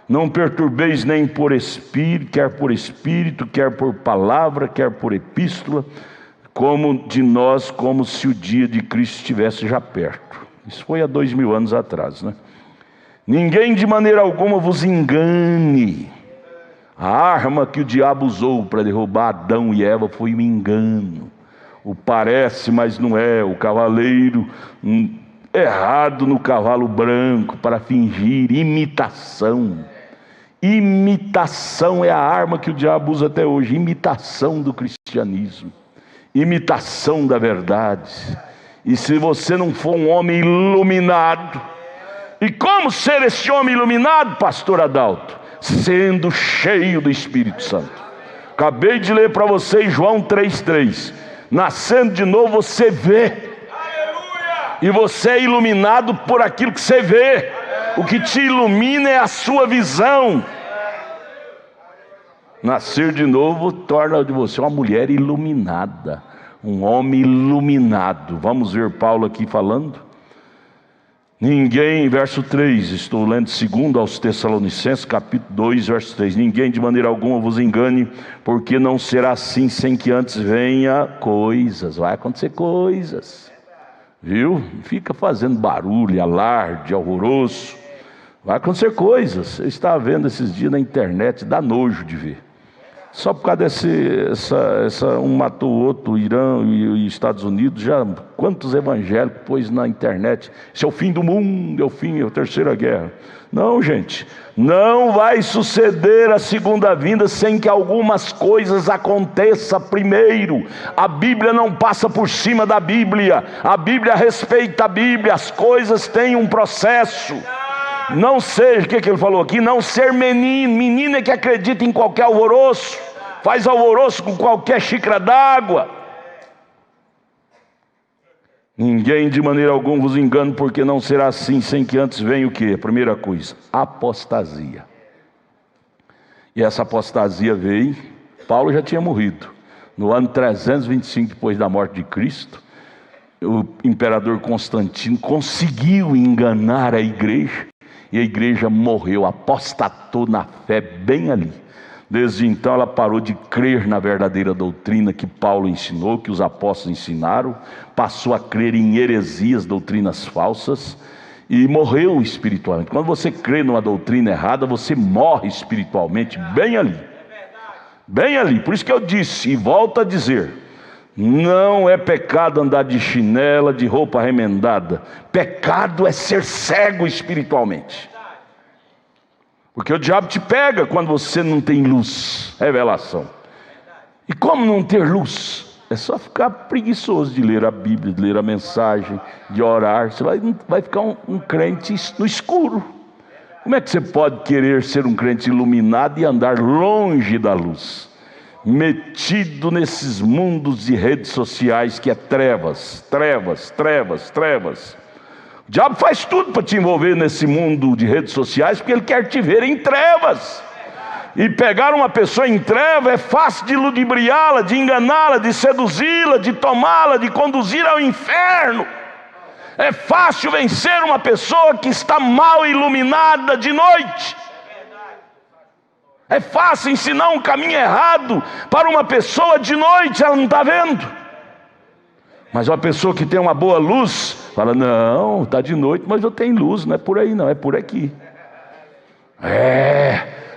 Não perturbeis nem por espírito, quer por palavra, quer por epístola, como de nós, como se o dia de Cristo estivesse já perto. Isso foi há 2000 anos atrás, né? Ninguém de maneira alguma vos engane. A arma que o diabo usou para derrubar Adão e Eva foi um engano. O parece, mas não é. O cavaleiro errado no cavalo branco para fingir imitação. Imitação é a arma que o diabo usa até hoje. Imitação do cristianismo, imitação da verdade. E se você não for um homem iluminado, e como ser esse homem iluminado, pastor Adalto? Sendo cheio do Espírito Santo. Acabei de ler para vocês João 3,3. Nascendo de novo você vê. E você é iluminado por aquilo que você vê. O que te ilumina é a sua visão. Nascer de novo torna de você uma mulher iluminada, um homem iluminado. Vamos ver Paulo aqui falando. Ninguém, verso 3, estou lendo segundo aos Tessalonicenses, capítulo 2, verso 3. Ninguém de maneira alguma vos engane, porque não será assim sem que antes venha coisas. Vai acontecer coisas, viu? Não fica fazendo barulho, alarde, alvoroço. Vai acontecer coisas. Eu estava vendo esses dias na internet, dá nojo de ver. Só por causa um matou o outro, o Irã e os Estados Unidos, já quantos evangélicos pôs na internet, isso é o fim do mundo, é a terceira guerra. Não, gente, não vai suceder a segunda vinda sem que algumas coisas aconteçam primeiro. A Bíblia não passa por cima da Bíblia, a Bíblia respeita a Bíblia, as coisas têm um processo. Não seja, o que ele falou aqui? Não ser menino é que acredita em qualquer alvoroço, faz alvoroço com qualquer xícara d'água. Ninguém de maneira alguma vos engane, porque não será assim sem que antes venha o quê? A primeira coisa, apostasia. E essa apostasia veio, Paulo já tinha morrido, no ano 325 depois da morte de Cristo. O imperador Constantino conseguiu enganar a igreja, e a igreja morreu, apostatou na fé bem ali. Desde então ela parou de crer na verdadeira doutrina que Paulo ensinou, que os apóstolos ensinaram, passou a crer em heresias, doutrinas falsas, e morreu espiritualmente. Quando você crê numa doutrina errada, você morre espiritualmente bem ali. Bem ali. Por isso que eu disse, e volto a dizer, não é pecado andar de chinela, de roupa remendada. Pecado é ser cego espiritualmente. Porque o diabo te pega quando você não tem luz, revelação. E como não ter luz? É só ficar preguiçoso de ler a Bíblia, de ler a mensagem, de orar. Você vai ficar um crente no escuro. Como é que você pode querer ser um crente iluminado e andar longe da luz? Metido nesses mundos de redes sociais que é trevas. O diabo faz tudo para te envolver nesse mundo de redes sociais, porque ele quer te ver em trevas. E pegar uma pessoa em treva é fácil de ludibriá-la, de enganá-la, de seduzi-la, de tomá-la, de conduzir ao inferno. É fácil vencer uma pessoa que está mal iluminada de noite. É fácil ensinar um caminho errado para uma pessoa de noite, ela não está vendo. Mas uma pessoa que tem uma boa luz, fala, não, está de noite, mas eu tenho luz, não é por aí não, é por aqui.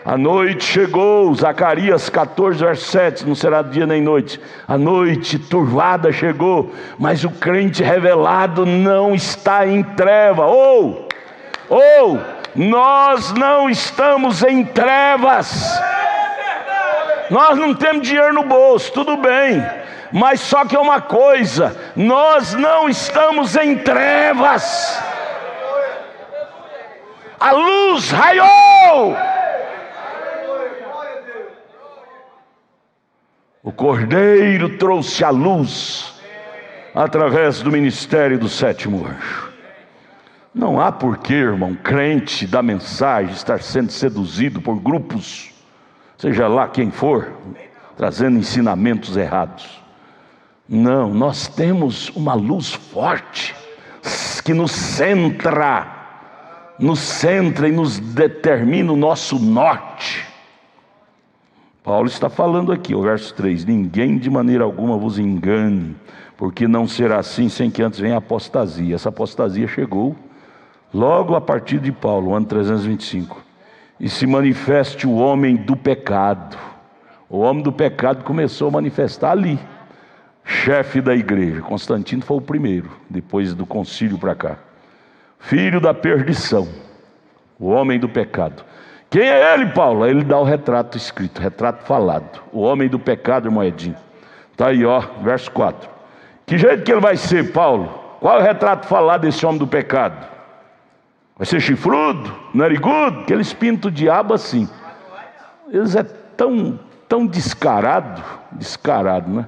A noite chegou, Zacarias 14, verso 7, não será dia nem noite. A noite turvada chegou, mas o crente revelado não está em treva. Nós não estamos em trevas. Nós não temos dinheiro no bolso, tudo bem, mas só que é uma coisa: nós não estamos em trevas. A luz raiou. O Cordeiro trouxe a luz através do ministério do sétimo anjo. Não há porquê, irmão, crente da mensagem estar sendo seduzido por grupos, seja lá quem for, trazendo ensinamentos errados. Não, nós temos uma luz forte que nos centra e nos determina o nosso norte. Paulo está falando aqui, o verso 3: ninguém de maneira alguma vos engane, porque não será assim sem que antes venha a apostasia. Essa apostasia chegou logo a partir de Paulo, ano 325. E se manifeste o homem do pecado. O homem do pecado começou a manifestar ali. Chefe da igreja, Constantino foi o primeiro, depois do concílio para cá. Filho da perdição, o homem do pecado. Quem é ele, Paulo? Ele dá o retrato escrito, retrato falado. O homem do pecado, irmão Edinho. Está aí, verso 4. Que jeito que ele vai ser, Paulo? Qual é o retrato falado desse homem do pecado? Vai ser chifrudo, narigudo? Que eles pintam o diabo assim. Eles é tão descarado, né?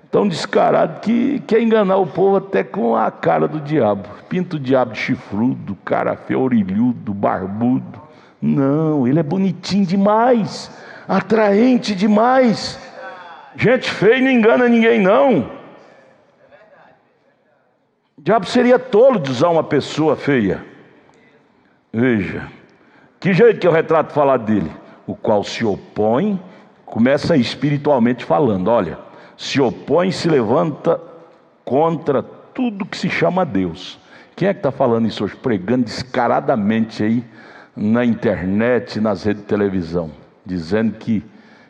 Tão descarado que quer enganar o povo até com a cara do diabo. Pinta o diabo de chifrudo, cara feio, orelhudo, barbudo. Não, ele é bonitinho demais, atraente demais. Gente feia não engana ninguém, não. O diabo seria tolo de usar uma pessoa feia. Veja, que jeito que é o retrato falar dele? O qual se opõe, começa espiritualmente falando, olha, se opõe, se levanta contra tudo que se chama Deus. Quem é que está falando isso hoje? Pregando descaradamente aí na internet, nas redes de televisão, dizendo que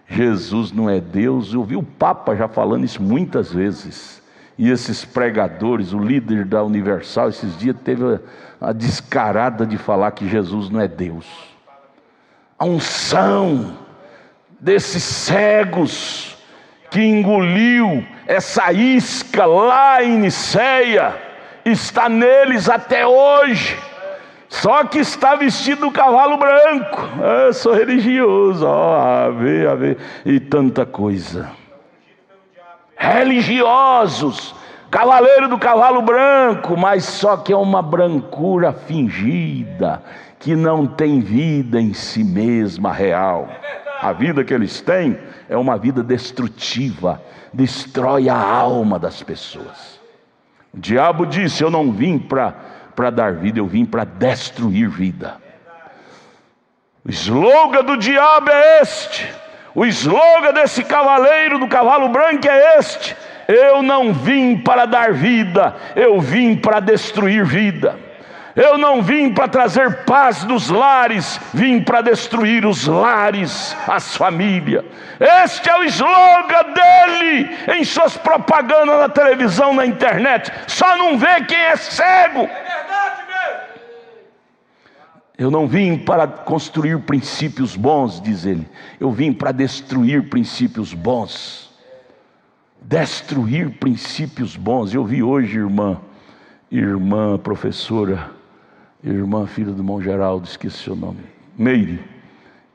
Jesus não é Deus. Eu vi o Papa já falando isso muitas vezes. E esses pregadores, o líder da Universal, esses dias teve a descarada de falar que Jesus não é Deus. A unção desses cegos que engoliu essa isca lá em Niceia está neles até hoje. Só que está vestido do cavalo branco. Eu sou religioso, ave, e tanta coisa. Religiosos, cavaleiro do cavalo branco, mas só que é uma brancura fingida, que não tem vida em si mesma real. A vida que eles têm é uma vida destrutiva, destrói a alma das pessoas. O diabo disse: eu não vim para dar vida, eu vim para destruir vida. O slogan do diabo é este. O slogan desse cavaleiro do cavalo branco é este: eu não vim para dar vida, eu vim para destruir vida. Eu não vim para trazer paz nos lares, vim para destruir os lares, as famílias. Este é o slogan dele em suas propagandas na televisão, na internet. Só não vê quem é cego. Eu não vim para construir princípios bons, diz ele. Eu vim para destruir princípios bons. Destruir princípios bons. Eu vi hoje, irmã professora, irmã filha do irmão Geraldo, esqueci o nome, Meire.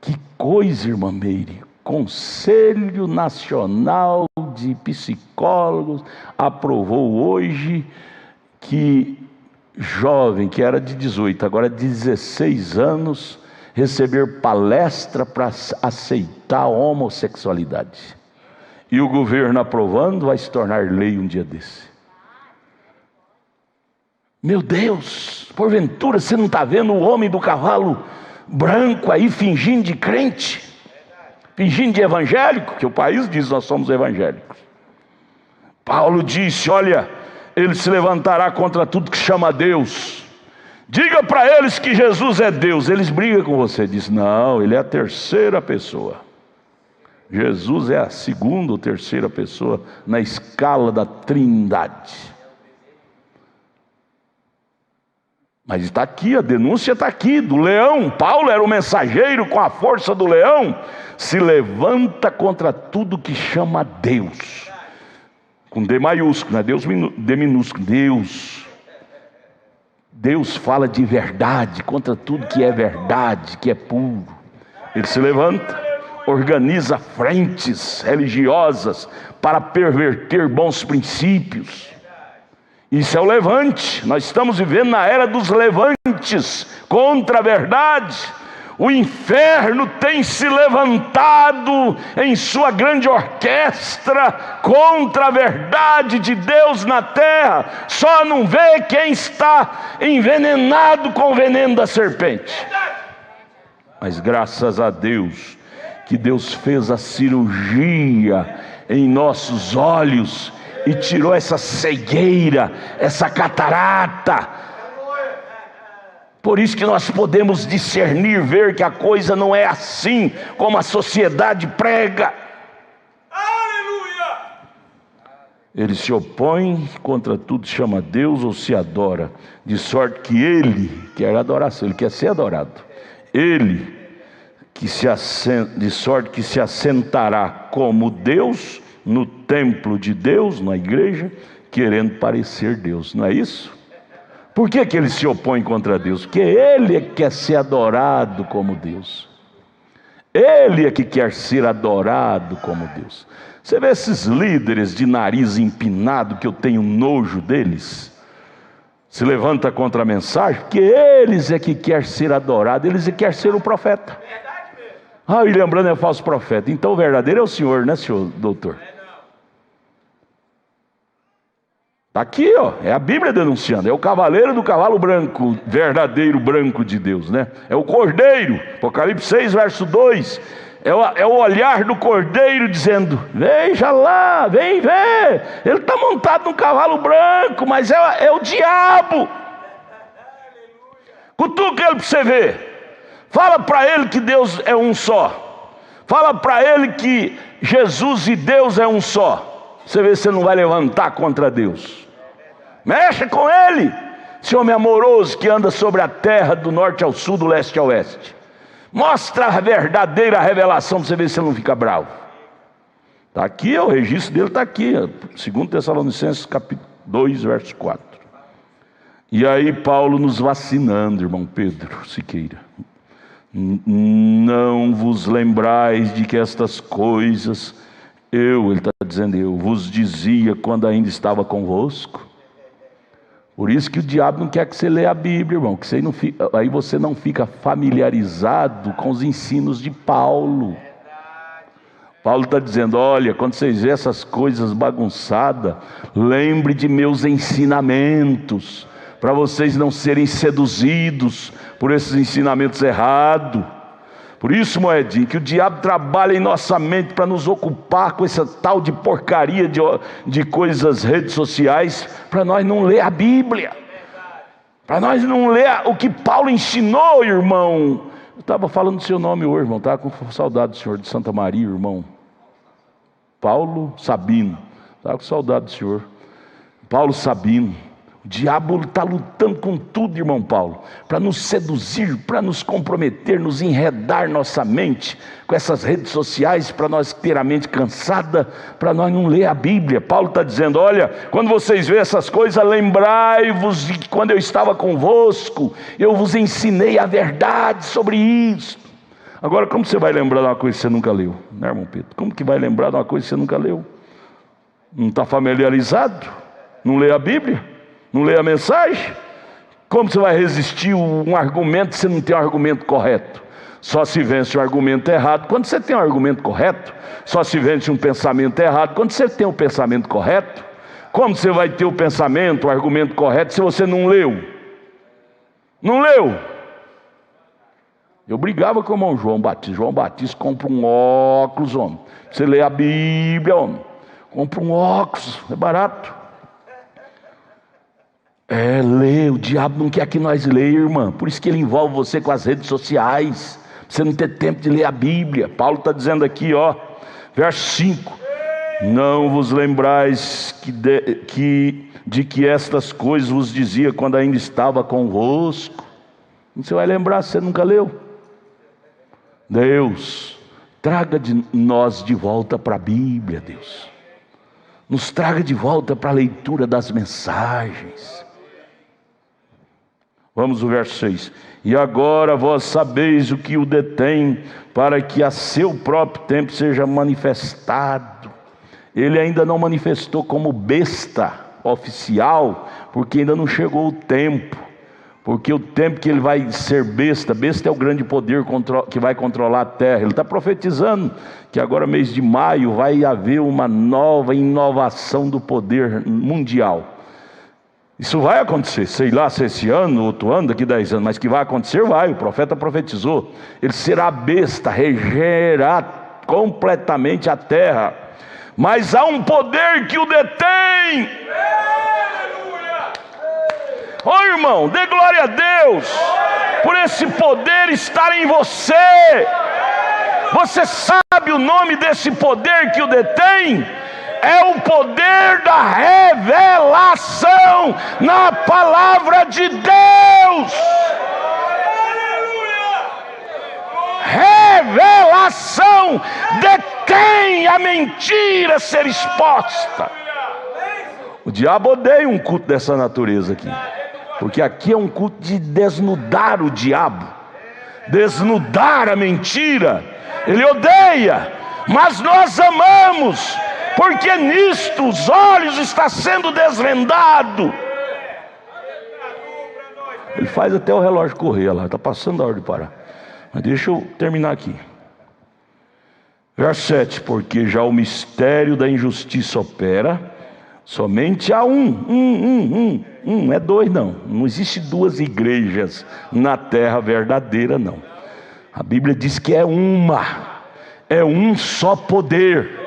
Que coisa, irmã Meire. Conselho Nacional de Psicólogos aprovou hoje que jovem, que era de 18, agora é de 16 anos, receber palestra para aceitar a homossexualidade. E o governo aprovando, vai se tornar lei um dia desse. Meu Deus, porventura você não está vendo o homem do cavalo branco aí fingindo de crente? Fingindo de evangélico? Que o país diz: nós somos evangélicos. Paulo disse: olha, ele se levantará contra tudo que chama Deus. Diga para eles que Jesus é Deus. Eles brigam com você. Diz: não, ele é a terceira pessoa. Jesus é a segunda ou terceira pessoa na escala da Trindade. Mas está aqui, a denúncia está aqui, do leão. Paulo era o mensageiro com a força do leão. Se levanta contra tudo que chama Deus. Com D maiúsculo, não é Deus D minúsculo. Deus fala de verdade, contra tudo que é verdade, que é puro. Ele se levanta, organiza frentes religiosas para perverter bons princípios. Isso é o levante. Nós estamos vivendo na era dos levantes contra a verdade. O inferno tem se levantado em sua grande orquestra contra a verdade de Deus na terra. Só não vê quem está envenenado com o veneno da serpente. Mas graças a Deus, que Deus fez a cirurgia em nossos olhos e tirou essa cegueira, essa catarata. Por isso que nós podemos discernir, ver que a coisa não é assim como a sociedade prega. Aleluia! Ele se opõe contra tudo que chama Deus ou se adora, de sorte que ele quer adoração, ele quer ser adorado. Ele de sorte que se assentará como Deus no templo de Deus, na igreja, querendo parecer Deus. Não é isso? Por que ele se opõe contra Deus? Porque ele é que quer ser adorado como Deus. Ele é que quer ser adorado como Deus. Você vê esses líderes de nariz empinado, que eu tenho nojo deles, se levanta contra a mensagem, porque eles é que quer ser adorado, eles é que quer ser o profeta. Ah, e lembrando, é falso profeta. Então o verdadeiro é o senhor, né, senhor doutor? Está aqui, ó, é a Bíblia denunciando. É o cavaleiro do cavalo branco, verdadeiro branco de Deus, né? É o cordeiro, Apocalipse 6, verso 2. É o olhar do cordeiro dizendo: veja lá, vem ver. Ele está montado num cavalo branco, mas é o diabo. Cutuca ele para você ver. Fala para ele que Deus é um só. Fala para ele que Jesus e Deus é um só. Você vê se você não vai levantar contra Deus. Mexa com ele, esse homem amoroso que anda sobre a terra do norte ao sul, do leste ao oeste. Mostra a verdadeira revelação para você ver se você não fica bravo. Está aqui, o registro dele está aqui, 2 Tessalonicenses capítulo 2, verso 4. E aí Paulo nos vacinando, irmão Pedro Siqueira. Não vos lembrais de que estas coisas ele está dizendo, eu vos dizia quando ainda estava convosco. Por isso que o diabo não quer que você leia a Bíblia, irmão, que você não fica, aí você não fica familiarizado com os ensinos de Paulo. Paulo está dizendo, olha, quando vocês vêem essas coisas bagunçadas, lembre de meus ensinamentos, para vocês não serem seduzidos por esses ensinamentos errados. Por isso, moedinho, que o diabo trabalha em nossa mente para nos ocupar com essa tal de porcaria de coisas, redes sociais, para nós não ler a Bíblia, para nós não ler o que Paulo ensinou, irmão. Eu estava falando do seu nome hoje, irmão, estava com saudade do senhor de Santa Maria, irmão Paulo Sabino, estava com saudade do senhor Paulo Sabino. O diabo está lutando com tudo, irmão Paulo, para nos seduzir, para nos comprometer, nos enredar nossa mente com essas redes sociais, para nós ter a mente cansada, para nós não ler a Bíblia. Paulo está dizendo, olha, quando vocês veem essas coisas, lembrai-vos de que quando eu estava convosco, eu vos ensinei a verdade sobre isso. Agora, como você vai lembrar de uma coisa que você nunca leu, né, irmão Pedro? Como que vai lembrar de uma coisa que você nunca leu? Não está familiarizado? Não lê a Bíblia? Não lê a mensagem? Como você vai resistir um argumento se não tem um argumento correto? Só se vence um argumento errado quando você tem um argumento correto. Só se vence um pensamento errado quando você tem um pensamento correto. Como você vai ter o pensamento, o argumento correto se você não leu? Não leu? Eu brigava com o irmão João Batista. João Batista compra um óculos, homem. Você lê a Bíblia, homem. Compra um óculos, é barato. Lê, o diabo não quer que nós leiamos, irmã. Por isso que ele envolve você com as redes sociais, pra você não ter tempo de ler a Bíblia. Paulo está dizendo aqui, verso 5: não vos lembrais de que estas coisas vos dizia quando ainda estava convosco. Você vai lembrar se você nunca leu. Deus, traga nós de volta para a Bíblia, Deus. Nos traga de volta para a leitura das mensagens. Vamos ao verso 6. E agora vós sabeis o que o detém, para que a seu próprio tempo seja manifestado. Ele ainda não manifestou como besta oficial, porque ainda não chegou o tempo. Porque o tempo que ele vai ser besta é o grande poder que vai controlar a terra. Ele está profetizando que agora, mês de maio, vai haver uma nova inovação do poder mundial. Isso vai acontecer, sei lá se esse ano, outro ano, daqui 10 anos, mas que vai acontecer, vai. O profeta profetizou. Ele será besta, regerá completamente a terra. Mas há um poder que o detém. Irmão, dê glória a Deus por esse poder estar em você. Você sabe o nome desse poder que o detém? É o poder da revelação na palavra de Deus. Revelação detém a mentira ser exposta. O diabo odeia um culto dessa natureza aqui, porque aqui é um culto de desnudar o diabo, desnudar a mentira. Ele odeia, mas nós amamos, porque nisto os olhos estão sendo desvendados. Ele faz até o relógio correr lá, está passando a hora de parar. Mas deixa eu terminar aqui. Verso 7: porque já o mistério da injustiça opera, somente há não é dois não. Não existe duas igrejas na terra verdadeira, não. A Bíblia diz que é um só poder.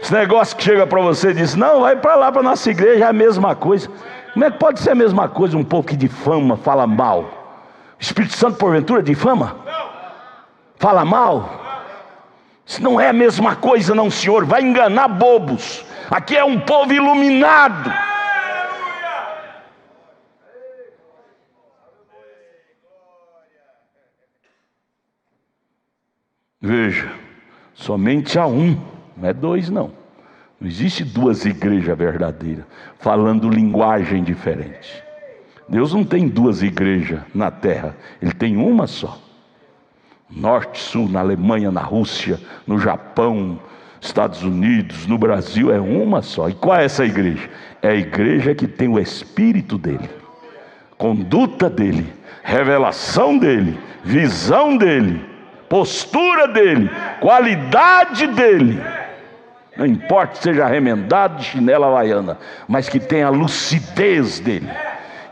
Esse negócio que chega para você e diz, não, vai para lá, para a nossa igreja, é a mesma coisa. Como é que pode ser a mesma coisa um povo que difama, fala mal? O Espírito Santo porventura difama? Fala mal? Isso não é a mesma coisa não, senhor. Vai enganar bobos. Aqui é um povo iluminado. Veja, somente há um, não é dois não. Não existe duas igrejas verdadeiras, falando linguagem diferente. Deus não tem duas igrejas na terra, Ele tem uma só. Norte, sul, na Alemanha, na Rússia, no Japão, Estados Unidos, no Brasil, é uma só. E qual é essa igreja? É a igreja que tem o Espírito dele, conduta dele, revelação dele, visão dele, postura dele, qualidade dele. Não importa se seja remendado de chinela havaiana, mas que tenha a lucidez dele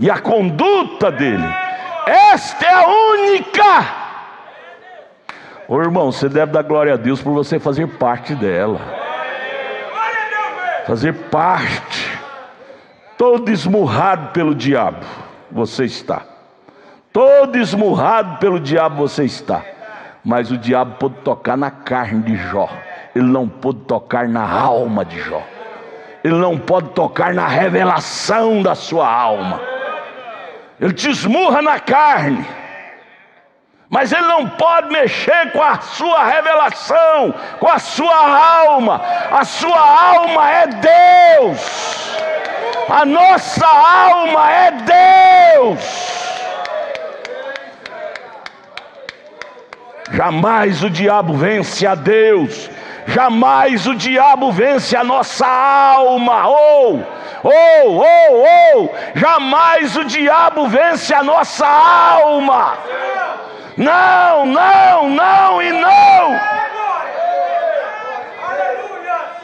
e a conduta dele. Esta é a única. Ô irmão, você deve dar glória a Deus por você fazer parte dela. Fazer parte. Todo esmurrado pelo diabo você está. Todo esmurrado pelo diabo você está. Mas o diabo pôde tocar na carne de Jó. Ele não pôde tocar na alma de Jó. Ele não pode tocar na revelação da sua alma. Ele te esmurra na carne, mas ele não pode mexer com a sua revelação, com a sua alma. A sua alma é Deus. A nossa alma é Deus. Jamais o diabo vence a Deus. Jamais o diabo vence a nossa alma. Jamais o diabo vence a nossa alma. Não, não, não e não.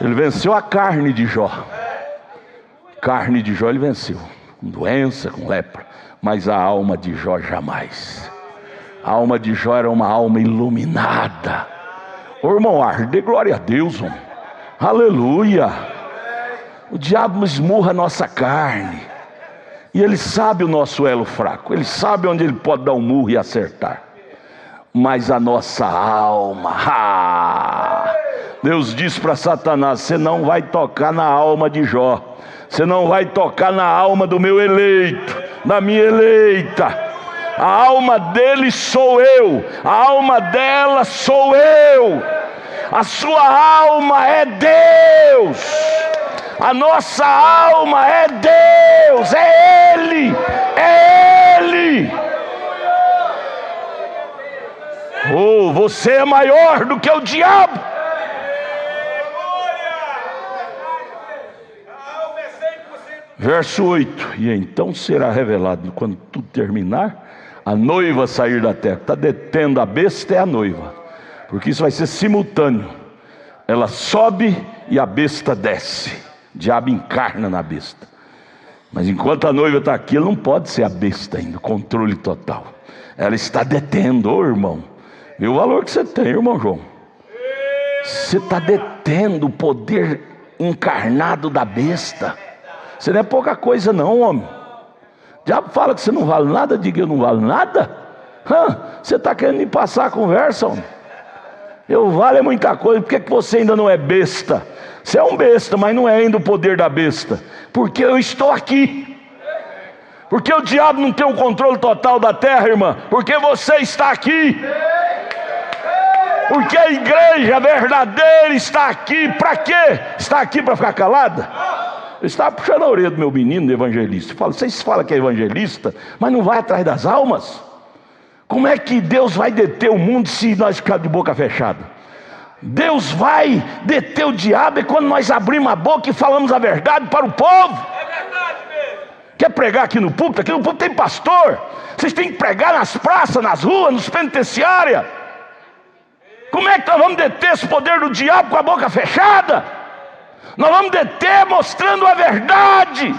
Ele venceu a carne de Jó. Carne de Jó ele venceu, com doença, com lepra. Mas a alma de Jó jamais. A alma de Jó era uma alma iluminada. Ô irmão, dê glória a Deus, homem. Aleluia. O diabo esmurra a nossa carne, E Ele sabe o nosso elo fraco, Ele sabe onde Ele pode dar um murro e acertar. Mas a nossa alma, Deus diz para Satanás: você não vai tocar na alma de Jó, você não vai tocar na alma do meu eleito, da minha eleita. A alma dele sou eu, a alma dela sou eu, a sua alma é Deus, a nossa alma é Deus, é Ele, é Ele. Oh, você é maior do que o diabo. Verso 8: e então será revelado, quando tudo terminar, a noiva sair da terra. Está detendo a besta é a noiva, porque isso vai ser simultâneo. Ela sobe e a besta desce. O diabo encarna na besta. Mas enquanto a noiva está aqui, ela não pode ser a besta ainda, controle total. Ela está detendo, ô irmão. Vê o valor que você tem, irmão João. Você está detendo o poder encarnado da besta. Você não é pouca coisa não, homem. O diabo fala que você não vale nada, diga eu não vale nada. Você está querendo me passar a conversa, homem? Eu valo é muita coisa. Por que você ainda não é besta? Você é um besta, mas não é ainda o poder da besta. Porque eu estou aqui. Porque o diabo não tem o controle total da terra, irmã. Porque você está aqui. Porque a igreja verdadeira está aqui. Para quê? Está aqui para ficar calada? Eu estava puxando a orelha do meu menino, do evangelista. Eu falo: vocês falam que é evangelista, mas não vai atrás das almas? Como é que Deus vai deter o mundo se nós ficarmos de boca fechada? Deus vai deter o diabo quando nós abrimos a boca e falamos a verdade para o povo. É verdade mesmo. Quer pregar aqui no púlpito? Aqui no púlpito tem pastor. Vocês têm que pregar nas praças, nas ruas, nos penitenciários. Como é que nós vamos deter esse poder do diabo com a boca fechada? Nós vamos deter mostrando a verdade.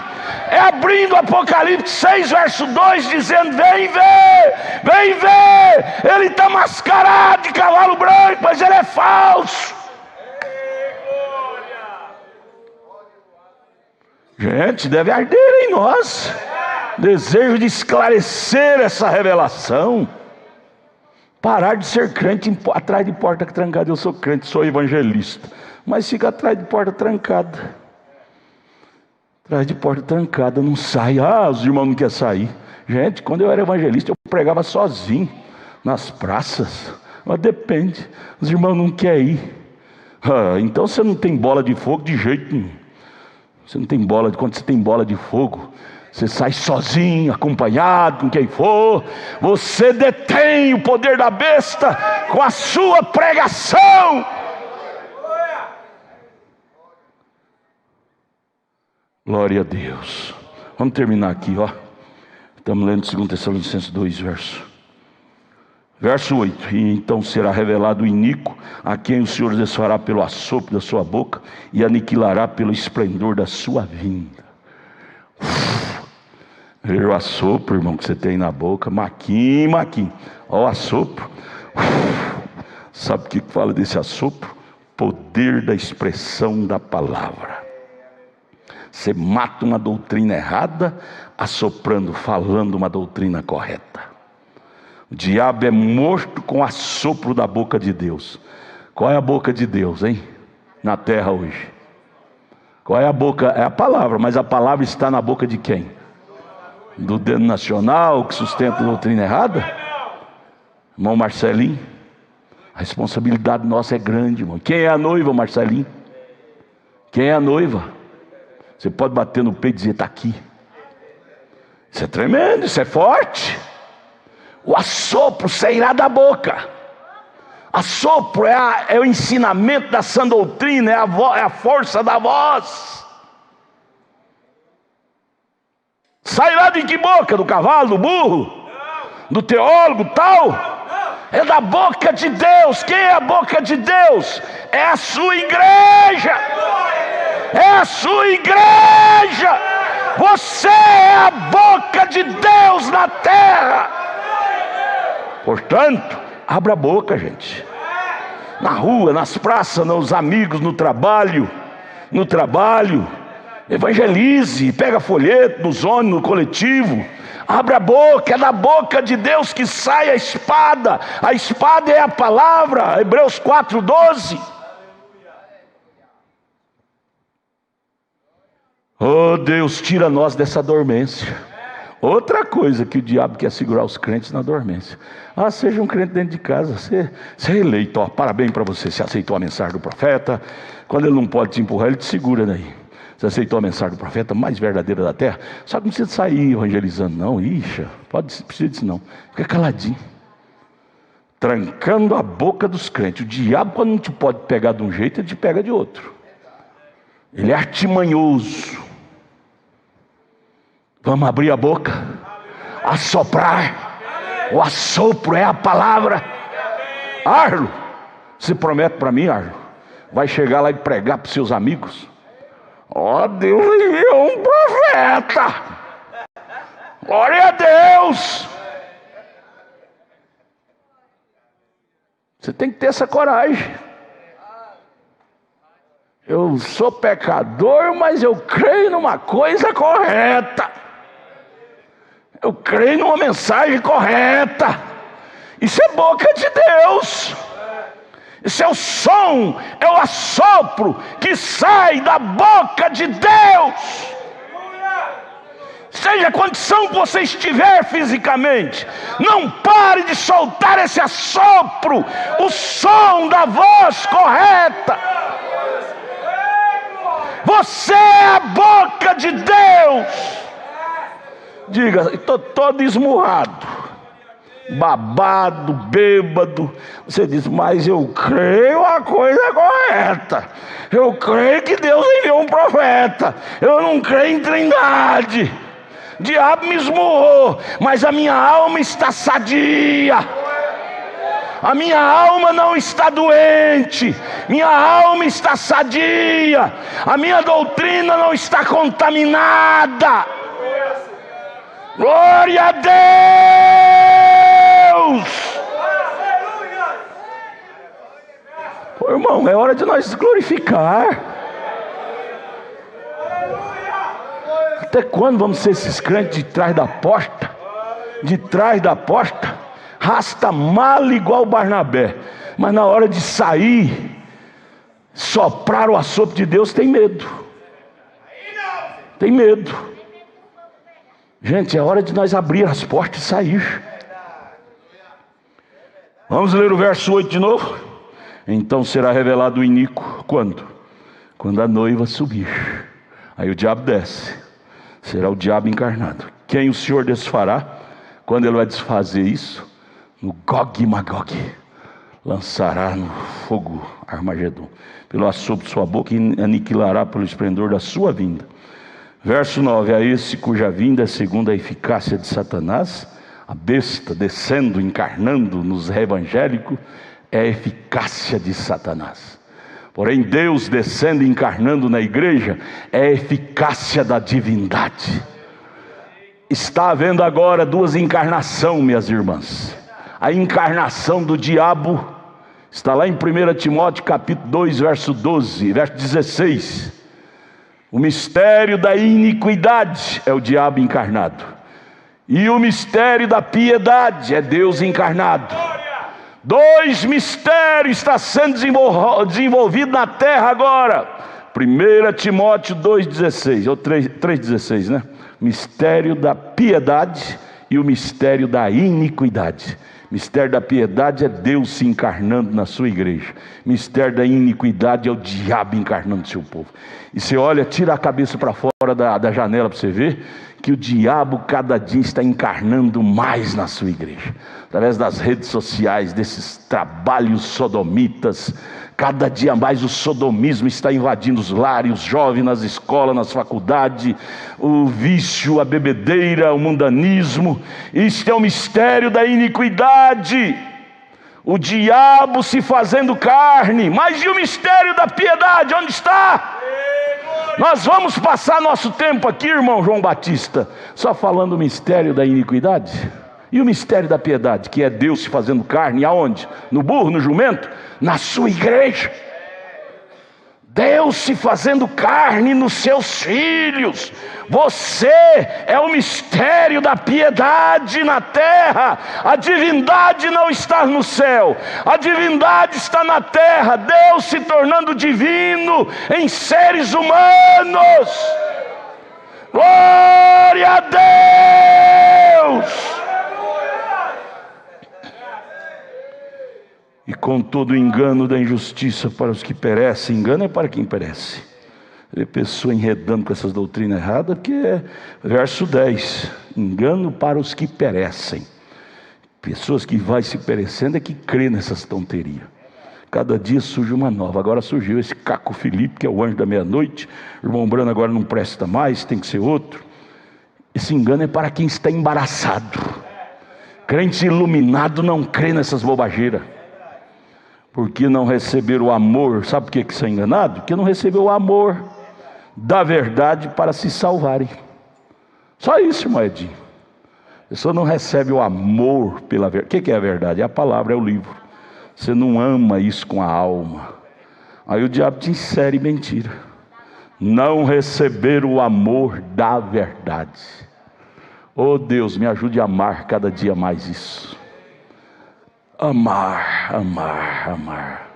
É abrindo Apocalipse 6, verso 2, dizendo: vem ver, vem ver. Ele está mascarado de cavalo branco, mas ele é falso. Gente, deve arder em nós desejo de esclarecer essa revelação. Parar de ser crente atrás de porta trancada. Eu sou crente, sou evangelista, mas fica atrás de porta trancada. Atrás de porta trancada, não sai. Os irmãos não querem sair. Gente, quando eu era evangelista, eu pregava sozinho nas praças. Mas depende, os irmãos não querem ir. Então você não tem bola de fogo de jeito nenhum. Você não tem bola, quando você tem bola de fogo, você sai sozinho, acompanhado com quem for. Você detém o poder da besta com a sua pregação. Glória a Deus. Vamos terminar aqui, ó. Estamos lendo 2 Tessalonicenses 2, verso 8. E então será revelado o iníquo, a quem o Senhor desfará pelo assopro da sua boca e aniquilará pelo esplendor da sua vinda. Veja o assopro, irmão, que você tem na boca. Maquim. Olha o assopro. Sabe o que fala desse assopro? Poder da expressão da palavra. Você mata uma doutrina errada, assoprando, falando uma doutrina correta. O diabo é morto com o assopro da boca de Deus. Qual é a boca de Deus, hein? Na terra hoje. Qual é a boca? É a palavra, mas a palavra está na boca de quem? Do dedo nacional que sustenta a doutrina errada? Irmão Marcelinho, a responsabilidade nossa é grande, irmão. Quem é a noiva, Marcelinho? Quem é a noiva? Você pode bater no peito e dizer: está aqui. Isso é tremendo, isso é forte. O assopro sairá da boca. Assopro é o ensinamento da sã doutrina, é a força da voz. Sairá de que boca? Do cavalo, do burro? Do teólogo, tal? É da boca de Deus. Quem é a boca de Deus? É a sua igreja. É a sua igreja. Você é a boca de Deus na terra. Portanto, abra a boca, gente. Na rua, nas praças, nos amigos, no trabalho. Evangelize, pega folheto nos ônibus, no coletivo. Abre a boca, é da boca de Deus que sai a espada. A espada é a palavra, Hebreus 4:12. Oh Deus, tira nós dessa dormência. Outra coisa que o diabo quer segurar os crentes na dormência. Seja um crente dentro de casa, você é eleito, parabéns para você, você aceitou a mensagem do profeta. Quando ele não pode te empurrar, ele te segura daí. Você aceitou a mensagem do profeta mais verdadeira da terra. Só que não precisa sair evangelizando não. Precisa disso não. Fica caladinho, trancando a boca dos crentes. O diabo, quando não te pode pegar de um jeito, ele te pega de outro. Ele é artimanhoso. Vamos abrir a boca, assoprar. O assopro é a palavra. Arlo, você promete para mim, Arlo, vai chegar lá e pregar para os seus amigos? Deus enviou um profeta. Glória a Deus. Você tem que ter essa coragem. Eu sou pecador, mas eu creio numa coisa correta. Eu creio numa mensagem correta. Isso é boca de Deus. Isso é o som, é o assopro que sai da boca de Deus. Seja a condição que você estiver fisicamente, não pare de soltar esse assopro, o som da voz correta. Você é a boca de Deus. Diga, estou todo esmurrado, babado, bêbado. Você diz, mas eu creio a coisa correta. Eu creio que Deus enviou um profeta. Eu não creio em trindade. O diabo me esmurrou, mas a minha alma está sadia. A minha alma não está doente. Minha alma está sadia. A minha doutrina não está contaminada. Glória a Deus! Pô, irmão, é hora de nós glorificar. Até quando vamos ser esses crentes de trás da porta? De trás da porta, rasta mala igual Barnabé, mas na hora de sair, soprar o assopro de Deus, tem medo. Tem medo. Gente, é hora de nós abrir as portas e sair. Vamos ler o verso 8 de novo. Então será revelado o iníquo. Quando? Quando a noiva subir. Aí o diabo desce. Será o diabo encarnado. Quem o Senhor desfará? Quando ele vai desfazer isso? No Gog e Magog. Lançará no fogo Armagedon. Pelo assopro de sua boca e aniquilará pelo esplendor da sua vinda. Verso 9, a esse cuja vinda é segundo a eficácia de Satanás, a besta descendo, encarnando nos evangélicos, é a eficácia de Satanás. Porém Deus descendo e encarnando na igreja, é a eficácia da divindade. Está havendo agora duas encarnações, minhas irmãs. A encarnação do diabo está lá em 1 Timóteo capítulo 2, verso 12, verso 16. O mistério da iniquidade é o diabo encarnado. E o mistério da piedade é Deus encarnado. Dois mistérios estão sendo desenvolvidos na terra agora. 1 Timóteo 2,16, ou 3,16, né? Mistério da piedade e o mistério da iniquidade. Mistério da piedade é Deus se encarnando na sua igreja. Mistério da iniquidade é o diabo encarnando no seu povo. E você olha, tira a cabeça para fora da janela para você ver que o diabo cada dia está encarnando mais na sua igreja. Através das redes sociais, desses trabalhos sodomitas, cada dia mais o sodomismo está invadindo os lares, os jovens nas escolas, nas faculdades, o vício, a bebedeira, o mundanismo. Isto é o mistério da iniquidade. O diabo se fazendo carne. Mas e o mistério da piedade? Onde está? Nós vamos passar nosso tempo aqui, irmão João Batista, só falando o mistério da iniquidade? E o mistério da piedade, que é Deus se fazendo carne, aonde? No burro, no jumento? Na sua igreja. Deus se fazendo carne nos seus filhos. Você é o mistério da piedade na terra. A divindade não está no céu, a divindade está na terra. Deus se tornando divino em seres humanos. Glória a Deus! E com todo o engano da injustiça para os que perecem. Engano é para quem perece. A pessoa enredando com essas doutrinas erradas, porque é verso 10. Engano para os que perecem. Pessoas que vai se perecendo é que crê nessas tonterias. Cada dia surge uma nova. Agora surgiu esse Caco Felipe, que é o anjo da meia-noite. O irmão Brano agora não presta mais, tem que ser outro. Esse engano é para quem está embaraçado. Crente iluminado não crê nessas bobageiras. Porque não receber o amor. Sabe por que são enganados? Porque não recebeu o amor da verdade para se salvarem. Só isso, irmão Edinho. A pessoa não recebe o amor pela verdade. O que é a verdade? É a palavra, é o livro. Você não ama isso com a alma. Aí o diabo te insere mentira. Não receber o amor da verdade. Oh Deus, me ajude a amar cada dia mais isso. Amar, amar, amar.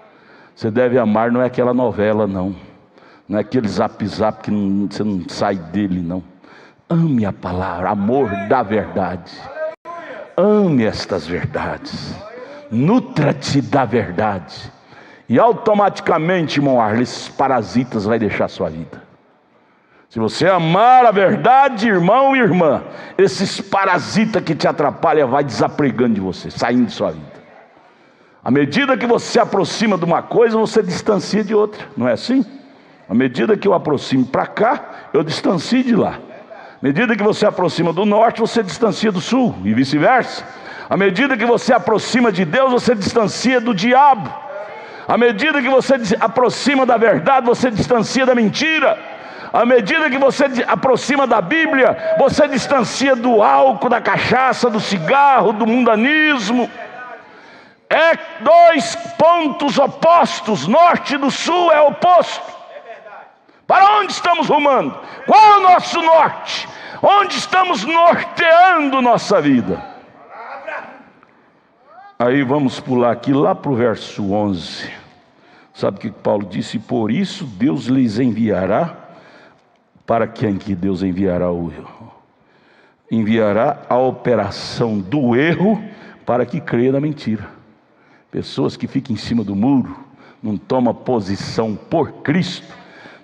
Você deve amar, não é aquela novela, não. Não é aquele zap-zap que você não sai dele, não. Ame a palavra, amor da verdade. Ame estas verdades. Nutra-te da verdade. E automaticamente, irmão Arlen, esses parasitas vai deixar a sua vida. Se você amar a verdade, irmão e irmã, esses parasitas que te atrapalham vai desapregando de você, saindo de sua vida. À medida que você se aproxima de uma coisa, você distancia de outra, não é assim? À medida que eu aproximo para cá, eu distancio de lá. À medida que você aproxima do norte, você distancia do sul, e vice-versa. À medida que você aproxima de Deus, você distancia do diabo. À medida que você aproxima da verdade, você distancia da mentira. À medida que você aproxima da Bíblia, você distancia do álcool, da cachaça, do cigarro, do mundanismo. É dois pontos opostos, norte e do sul é oposto. Para onde estamos rumando? Qual é o nosso norte? Onde estamos norteando nossa vida? Aí vamos pular aqui lá para o verso 11. Sabe o que Paulo disse? Por isso Deus lhes enviará. Para quem que Deus enviará o erro? Enviará a operação do erro para que creia na mentira. Pessoas que ficam em cima do muro, não tomam posição por Cristo,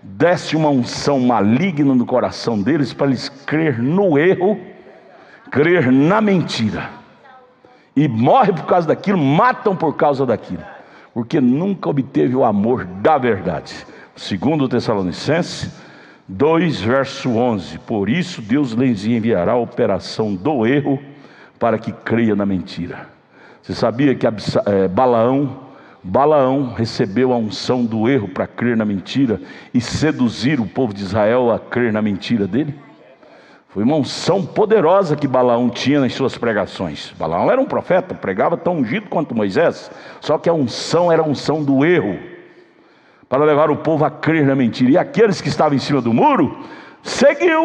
desce uma unção maligna no coração deles para eles crer no erro, crer na mentira. E morrem por causa daquilo, matam por causa daquilo, porque nunca obteve o amor da verdade. 2 Tessalonicenses 2, verso 11. Por isso Deus lhes enviará a operação do erro para que creia na mentira. Você sabia que Balaão recebeu a unção do erro para crer na mentira e seduzir o povo de Israel a crer na mentira dele? Foi uma unção poderosa que Balaão tinha nas suas pregações. Balaão era um profeta, pregava tão ungido quanto Moisés, só que a unção era a unção do erro, para levar o povo a crer na mentira. E aqueles que estavam em cima do muro,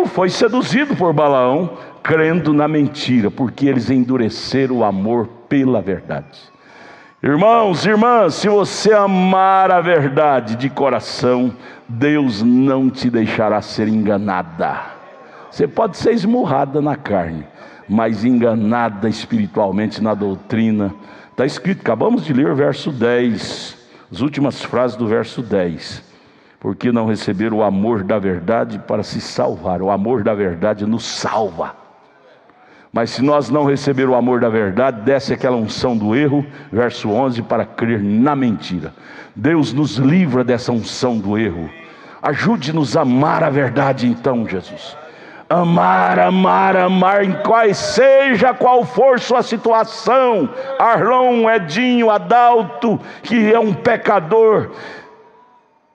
foi seduzido por Balaão, crendo na mentira, porque eles endureceram o amor pela verdade. Irmãos, irmãs, se você amar a verdade de coração, Deus não te deixará ser enganada. Você pode ser esmurrada na carne, mas enganada espiritualmente na doutrina. Está escrito, acabamos de ler o verso 10, as últimas frases do verso 10. Porque não receberam o amor da verdade para se salvar. O amor da verdade nos salva. Mas se nós não receber o amor da verdade, desce aquela unção do erro, verso 11, para crer na mentira. Deus nos livra dessa unção do erro. Ajude-nos a amar a verdade então, Jesus. Amar, amar, amar, seja qual for sua situação. Arlão, Edinho, Adalto, que é um pecador.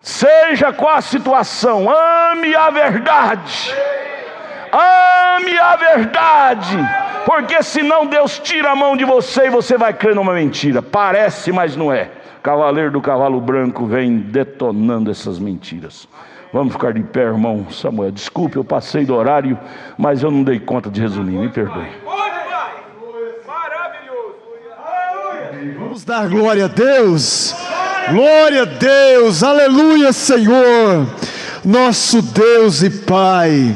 Seja qual a situação, ame a verdade. Ame a verdade. porque senão Deus tira a mão de você e você vai crer numa mentira. Parece, mas não é. Cavaleiro do cavalo branco vem detonando essas mentiras. Vamos ficar de pé, irmão Samuel. Desculpe, eu passei do horário, mas eu não dei conta de resumir, me perdoe. Vamos dar glória a Deus. Glória a Deus, aleluia, Senhor, nosso Deus e Pai.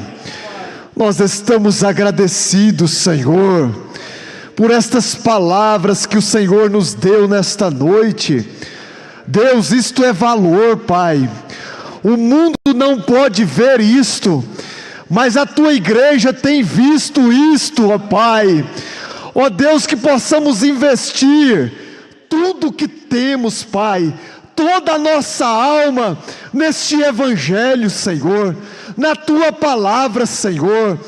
Nós estamos agradecidos, Senhor, por estas palavras que o Senhor nos deu nesta noite. Deus, isto é valor, Pai. O mundo não pode ver isto, mas a Tua igreja tem visto isto, ó Pai. Ó Deus, que possamos investir tudo que temos, Pai, toda a nossa alma neste Evangelho, Senhor, na Tua palavra, Senhor.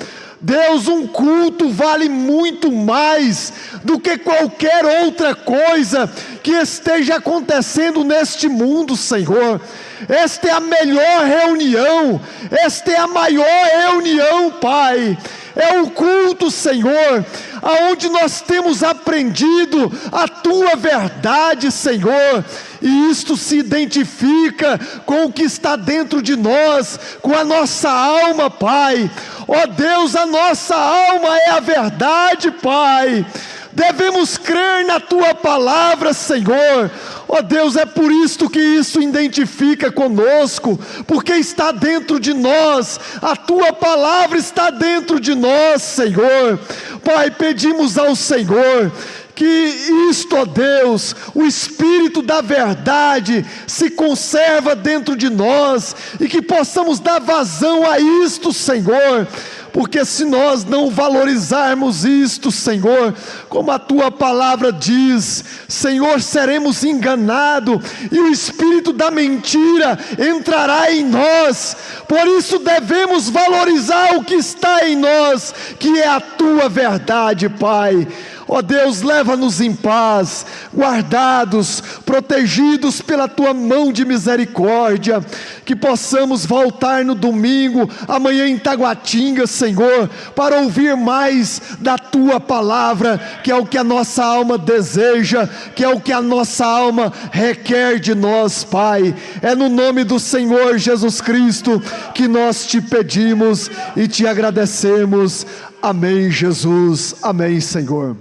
Deus, um culto vale muito mais do que qualquer outra coisa que esteja acontecendo neste mundo, Senhor. Esta é a melhor reunião, esta é a maior reunião, Pai. É o culto, Senhor, aonde nós temos aprendido a Tua verdade, Senhor, e isto se identifica com o que está dentro de nós, com a nossa alma, Pai. Ó Deus, a nossa alma é a verdade, Pai. Devemos crer na Tua palavra, Senhor. Ó Deus, é por isto que isso identifica conosco, porque está dentro de nós, a Tua palavra está dentro de nós, Senhor. Pai, pedimos ao Senhor que isto, ó Deus, o Espírito da verdade se conserva dentro de nós, e que possamos dar vazão a isto, Senhor, porque se nós não valorizarmos isto, Senhor, como a Tua palavra diz, Senhor, seremos enganados, e o espírito da mentira entrará em nós. Por isso devemos valorizar o que está em nós, que é a Tua verdade, Pai. Ó Deus, leva-nos em paz, guardados, protegidos pela Tua mão de misericórdia, que possamos voltar no domingo, amanhã em Taguatinga, Senhor, para ouvir mais da Tua palavra, que é o que a nossa alma deseja, que é o que a nossa alma requer de nós, Pai. É no nome do Senhor Jesus Cristo que nós Te pedimos e Te agradecemos. Amém, Jesus. Amém, Senhor.